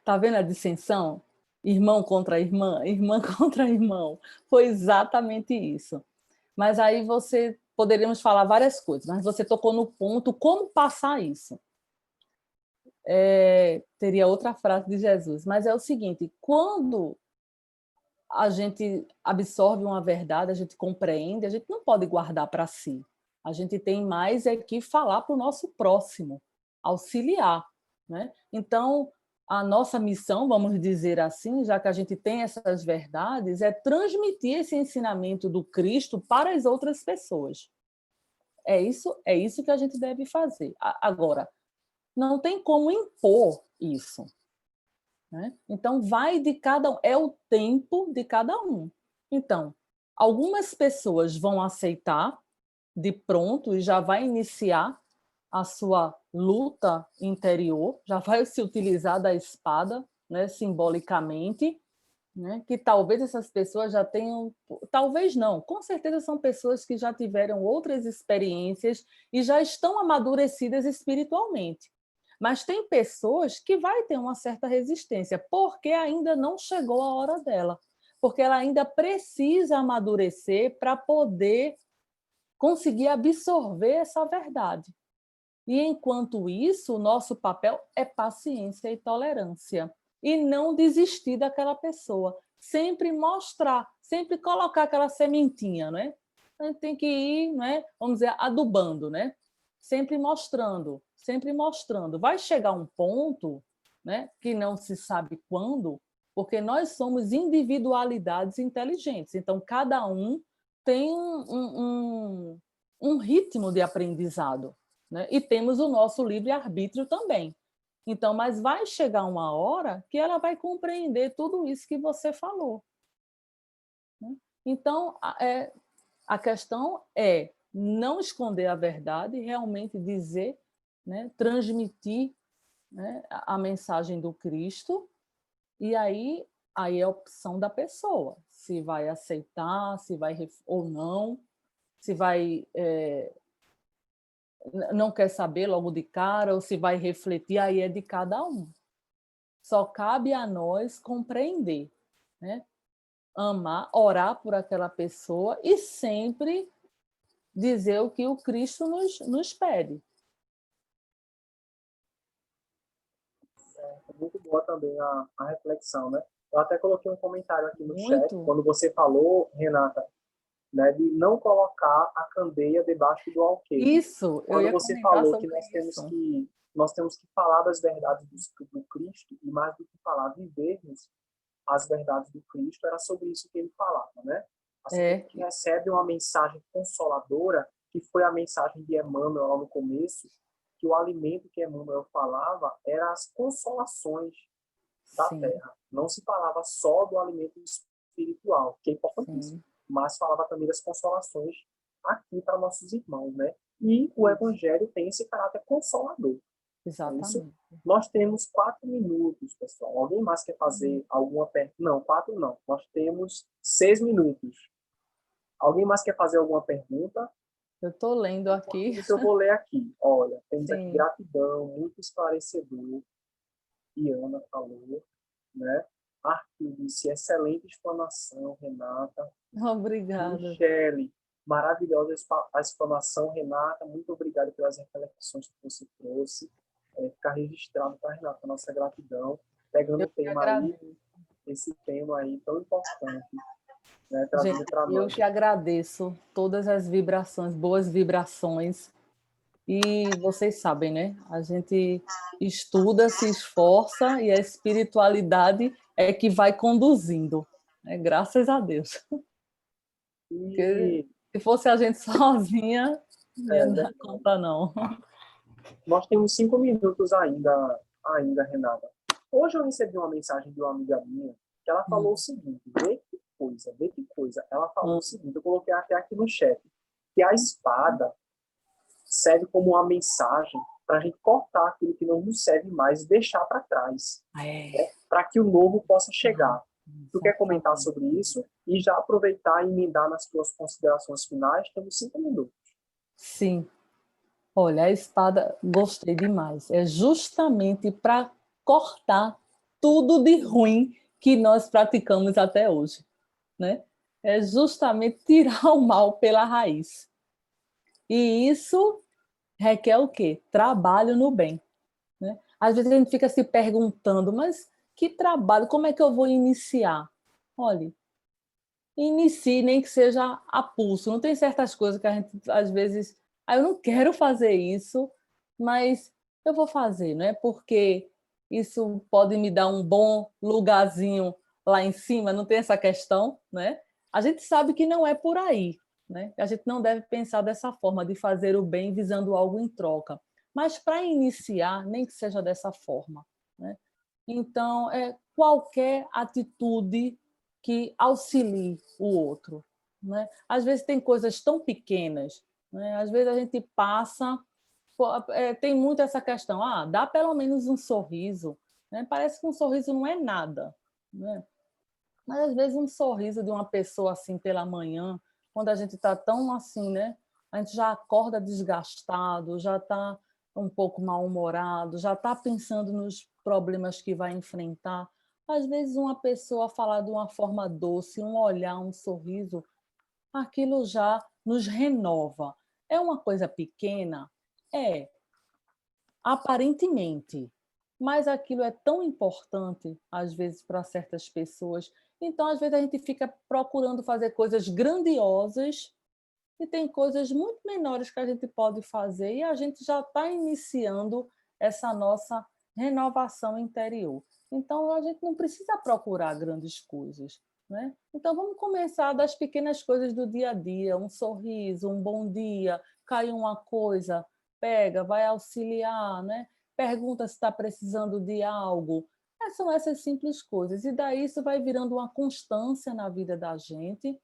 Speaker 2: Tá vendo a dissensão? Irmão contra irmã, irmã contra irmão. Foi exatamente isso. Mas aí poderíamos falar várias coisas, mas você tocou no ponto, como passar isso? Teria outra frase de Jesus, mas é o seguinte, quando a gente absorve uma verdade, a gente compreende, a gente não pode guardar para si. A gente tem mais que falar para o nosso próximo, auxiliar, né? Então, a nossa missão, vamos dizer assim, já que a gente tem essas verdades, é transmitir esse ensinamento do Cristo para as outras pessoas. É isso que a gente deve fazer. Agora, não tem como impor isso, né? Então, vai de cada um, é o tempo de cada um. Então, algumas pessoas vão aceitar de pronto e já vai iniciar a sua luta interior, já vai se utilizar da espada, né, simbolicamente, né, que talvez essas pessoas já tenham, talvez não, com certeza são pessoas que já tiveram outras experiências e já estão amadurecidas espiritualmente. Mas tem pessoas que vai ter uma certa resistência, porque ainda não chegou a hora dela, porque ela ainda precisa amadurecer para poder conseguir absorver essa verdade. E, enquanto isso, o nosso papel é paciência e tolerância. E não desistir daquela pessoa. Sempre mostrar, sempre colocar aquela sementinha, né? A gente tem que ir, né, vamos dizer, adubando, né? Sempre mostrando, sempre mostrando. Vai chegar um ponto, né, que não se sabe quando, porque nós somos individualidades inteligentes. Então, cada um tem um ritmo de aprendizado, né? E temos o nosso livre-arbítrio também. Então, mas vai chegar uma hora que ela vai compreender tudo isso que você falou, né? Então, a questão é não esconder a verdade, realmente dizer, né, transmitir, né, a mensagem do Cristo, e aí é a opção da pessoa, se vai aceitar, se vai ou não, se vai não quer saber logo de cara, ou se vai refletir, aí é de cada um. Só cabe a nós compreender, né? Amar, orar por aquela pessoa e sempre dizer o que o Cristo nos pede.
Speaker 1: É muito boa também a reflexão, né? Eu até coloquei um comentário aqui no chat,
Speaker 2: Muito.
Speaker 1: quando você falou, Renata, né, de não colocar a candeia debaixo do alqueire.
Speaker 2: Isso, eu
Speaker 1: Quando
Speaker 2: ia
Speaker 1: você
Speaker 2: comentar
Speaker 1: falou que
Speaker 2: sobre isso.
Speaker 1: nós temos que falar das verdades do Cristo, e mais do que falar, vivermos as verdades do Cristo, era sobre isso que ele falava, né? Assim que a
Speaker 2: É,
Speaker 1: gente recebe uma mensagem consoladora, que foi a mensagem de Emmanuel lá no começo, que o alimento que Emmanuel falava era as consolações da
Speaker 2: sim,
Speaker 1: terra. Não se falava só do alimento espiritual, que é importantíssimo,
Speaker 2: sim,
Speaker 1: mas falava também das consolações aqui para nossos irmãos, né? E o
Speaker 2: isso,
Speaker 1: evangelho tem esse caráter consolador. É isso.
Speaker 2: exatamente.
Speaker 1: Nós temos 4 minutos, pessoal. Alguém mais quer fazer alguma pergunta? Não, 4 não. Nós temos 6 minutos. Alguém mais quer fazer alguma pergunta?
Speaker 2: Eu estou lendo
Speaker 1: Enquanto
Speaker 2: aqui,
Speaker 1: isso, eu vou ler aqui. Olha, temos aqui
Speaker 2: sim,
Speaker 1: gratidão, muito esclarecedor. Iana falou, né? Arthur disse, excelente explanação, Renata.
Speaker 2: obrigada.
Speaker 1: Michele, maravilhosa a explanação, Renata. Muito obrigado pelas reflexões que você trouxe. Ficar registrado, tá, Renata, a nossa gratidão. Pegando
Speaker 2: Eu
Speaker 1: o
Speaker 2: que
Speaker 1: tema aí,
Speaker 2: agradeço.
Speaker 1: esse tema aí tão importante, né,
Speaker 2: Gente,
Speaker 1: trazido para
Speaker 2: eu
Speaker 1: nós.
Speaker 2: que agradeço todas as vibrações, boas vibrações. E vocês sabem, né? A gente estuda, se esforça e a espiritualidade é que vai conduzindo, né? Graças a Deus. Porque
Speaker 1: E
Speaker 2: se fosse a gente sozinha, não ia
Speaker 1: né,
Speaker 2: dar conta, não.
Speaker 1: nós temos 5 minutos ainda, Renata. Hoje eu recebi uma mensagem de uma amiga minha que ela falou o seguinte, vê que coisa. Ela falou o seguinte, eu coloquei até aqui no chat, que a espada serve como uma mensagem para a gente cortar aquilo que não nos serve mais e deixar para trás, né?
Speaker 2: É,
Speaker 1: Para que o novo possa chegar. Tu quer comentar
Speaker 2: exatamente.
Speaker 1: sobre isso e já aproveitar e emendar nas tuas considerações finais? Temos 5 minutos.
Speaker 2: Sim. Olha, a espada, gostei demais. É justamente para cortar tudo de ruim que nós praticamos até hoje, né? É justamente tirar o mal pela raiz. E isso requer o quê? Trabalho no bem, né? Às vezes a gente fica se perguntando, mas que trabalho, como é que eu vou iniciar? Olha, inicie, nem que seja a pulso. Não tem certas coisas que a gente, às vezes, eu não quero fazer isso, mas eu vou fazer, não é? Porque isso pode me dar um bom lugarzinho lá em cima, não tem essa questão, né? A gente sabe que não é por aí, né? A gente não deve pensar dessa forma, de fazer o bem visando algo em troca. Mas para iniciar, nem que seja dessa forma, né? Então, qualquer atitude que auxilie o outro, né? Às vezes tem coisas tão pequenas, né? Às vezes a gente passa, tem muito essa questão, dá pelo menos um sorriso, né? Parece que um sorriso não é nada, né? Mas às vezes um sorriso de uma pessoa assim pela manhã, quando a gente está tão assim, né? A gente já acorda desgastado, já está um pouco mal-humorado, já está pensando nos problemas que vai enfrentar. Às vezes uma pessoa falar de uma forma doce, um olhar, um sorriso, aquilo já nos renova. É uma coisa pequena? É, aparentemente, mas aquilo é tão importante, às vezes, para certas pessoas. Então, às vezes, a gente fica procurando fazer coisas grandiosas e tem coisas muito menores que a gente pode fazer e a gente já está iniciando essa nossa renovação interior. Então, a gente não precisa procurar grandes coisas, né? Então, vamos começar das pequenas coisas do dia a dia, um sorriso, um bom dia, caiu uma coisa, pega, vai auxiliar, né? Pergunta se está precisando de algo. São essas simples coisas. E daí isso vai virando uma constância na vida da gente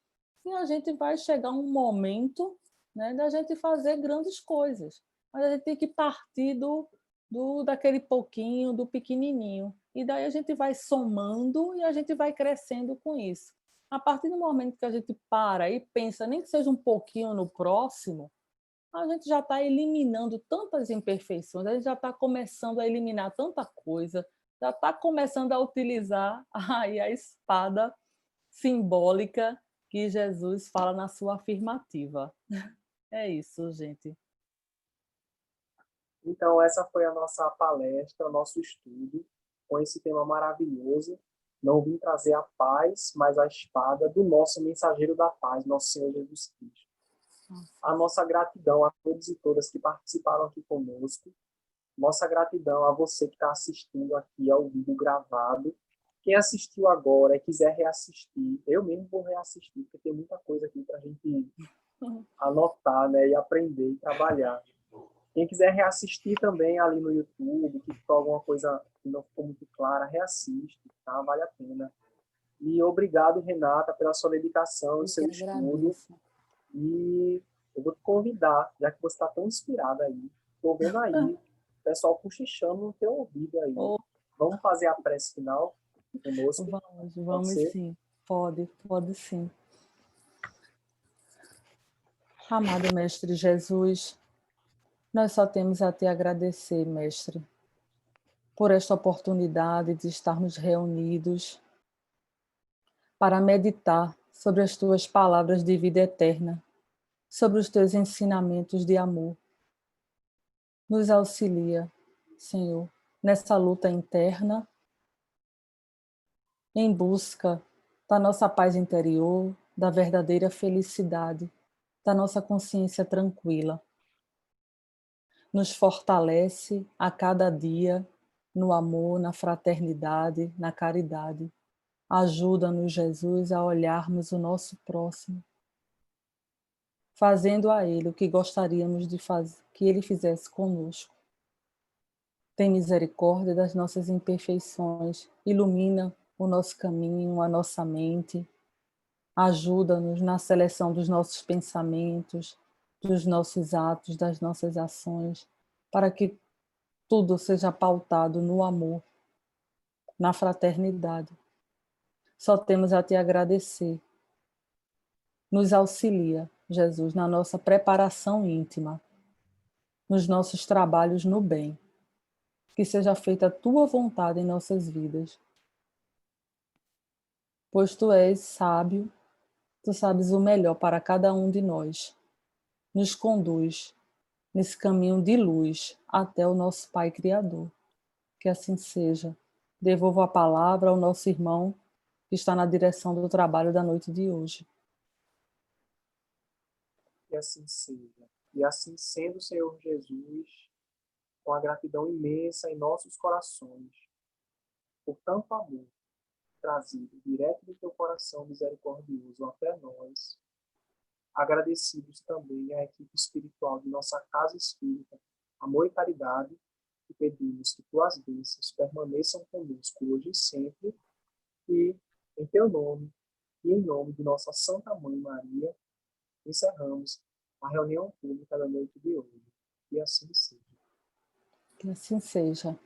Speaker 2: e a gente vai chegar um momento, né, da gente fazer grandes coisas. Mas a gente tem que partir daquele pouquinho, do pequenininho. E daí a gente vai somando e a gente vai crescendo com isso. A partir do momento que a gente para e pensa, nem que seja um pouquinho no próximo, a gente já está eliminando tantas imperfeições, a gente já está começando a eliminar tanta coisa, já está começando a utilizar aí a espada simbólica que Jesus fala na sua afirmativa. É isso, gente.
Speaker 1: Então, essa foi a nossa palestra, o nosso estudo com esse tema maravilhoso, Não vim trazer a paz, mas a espada do nosso mensageiro da paz, nosso Senhor Jesus Cristo. A nossa gratidão a todos e todas que participaram aqui conosco. Nossa gratidão a você que está assistindo aqui ao vídeo gravado. Quem assistiu agora e quiser reassistir, eu mesmo vou reassistir, porque tem muita coisa aqui para a gente anotar, né, e aprender e trabalhar. Quem quiser reassistir também ali no YouTube, que ficou alguma coisa que não ficou muito clara, reassiste, tá? Vale a pena. E obrigado, Renata, pela sua dedicação e
Speaker 2: Eu
Speaker 1: seu
Speaker 2: que
Speaker 1: estudo.
Speaker 2: agradeço.
Speaker 1: E eu vou te convidar, já que você está tão inspirada aí, estou vendo aí, o pessoal cochichando no teu ouvido aí.
Speaker 2: Oh,
Speaker 1: Vamos fazer a prece final conosco? Pode
Speaker 2: vamos
Speaker 1: ser?
Speaker 2: sim. Pode sim. Amado Mestre Jesus, nós só temos a te agradecer, Mestre, por esta oportunidade de estarmos reunidos para meditar sobre as tuas palavras de vida eterna, sobre os teus ensinamentos de amor. Nos auxilia, Senhor, nessa luta interna, em busca da nossa paz interior, da verdadeira felicidade, da nossa consciência tranquila. Nos fortalece a cada dia no amor, na fraternidade, na caridade. Ajuda-nos, Jesus, a olharmos o nosso próximo, fazendo a Ele o que gostaríamos de fazer, que Ele fizesse conosco. Tem misericórdia das nossas imperfeições, ilumina o nosso caminho, a nossa mente, ajuda-nos na seleção dos nossos pensamentos, dos nossos atos, das nossas ações, para que tudo seja pautado no amor, na fraternidade. Só temos a te agradecer. Nos auxilia, Jesus, na nossa preparação íntima, nos nossos trabalhos no bem. Que seja feita a tua vontade em nossas vidas. Pois tu és sábio, tu sabes o melhor para cada um de nós. Nos conduz nesse caminho de luz até o nosso Pai Criador. Que assim seja. Devolvo a palavra ao nosso irmão que está na direção do trabalho da noite de hoje.
Speaker 1: Que assim seja. E assim sendo, Senhor Jesus, com a gratidão imensa em nossos corações, por tanto amor trazido direto do teu coração misericordioso até nós, agradecidos também à equipe espiritual de nossa Casa Espírita, Amor e Caridade, e pedimos que tuas bênçãos permaneçam conosco hoje e sempre, e em teu nome e em nome de nossa Santa Mãe Maria, encerramos a reunião pública da noite de hoje. E assim seja.
Speaker 2: Que assim seja.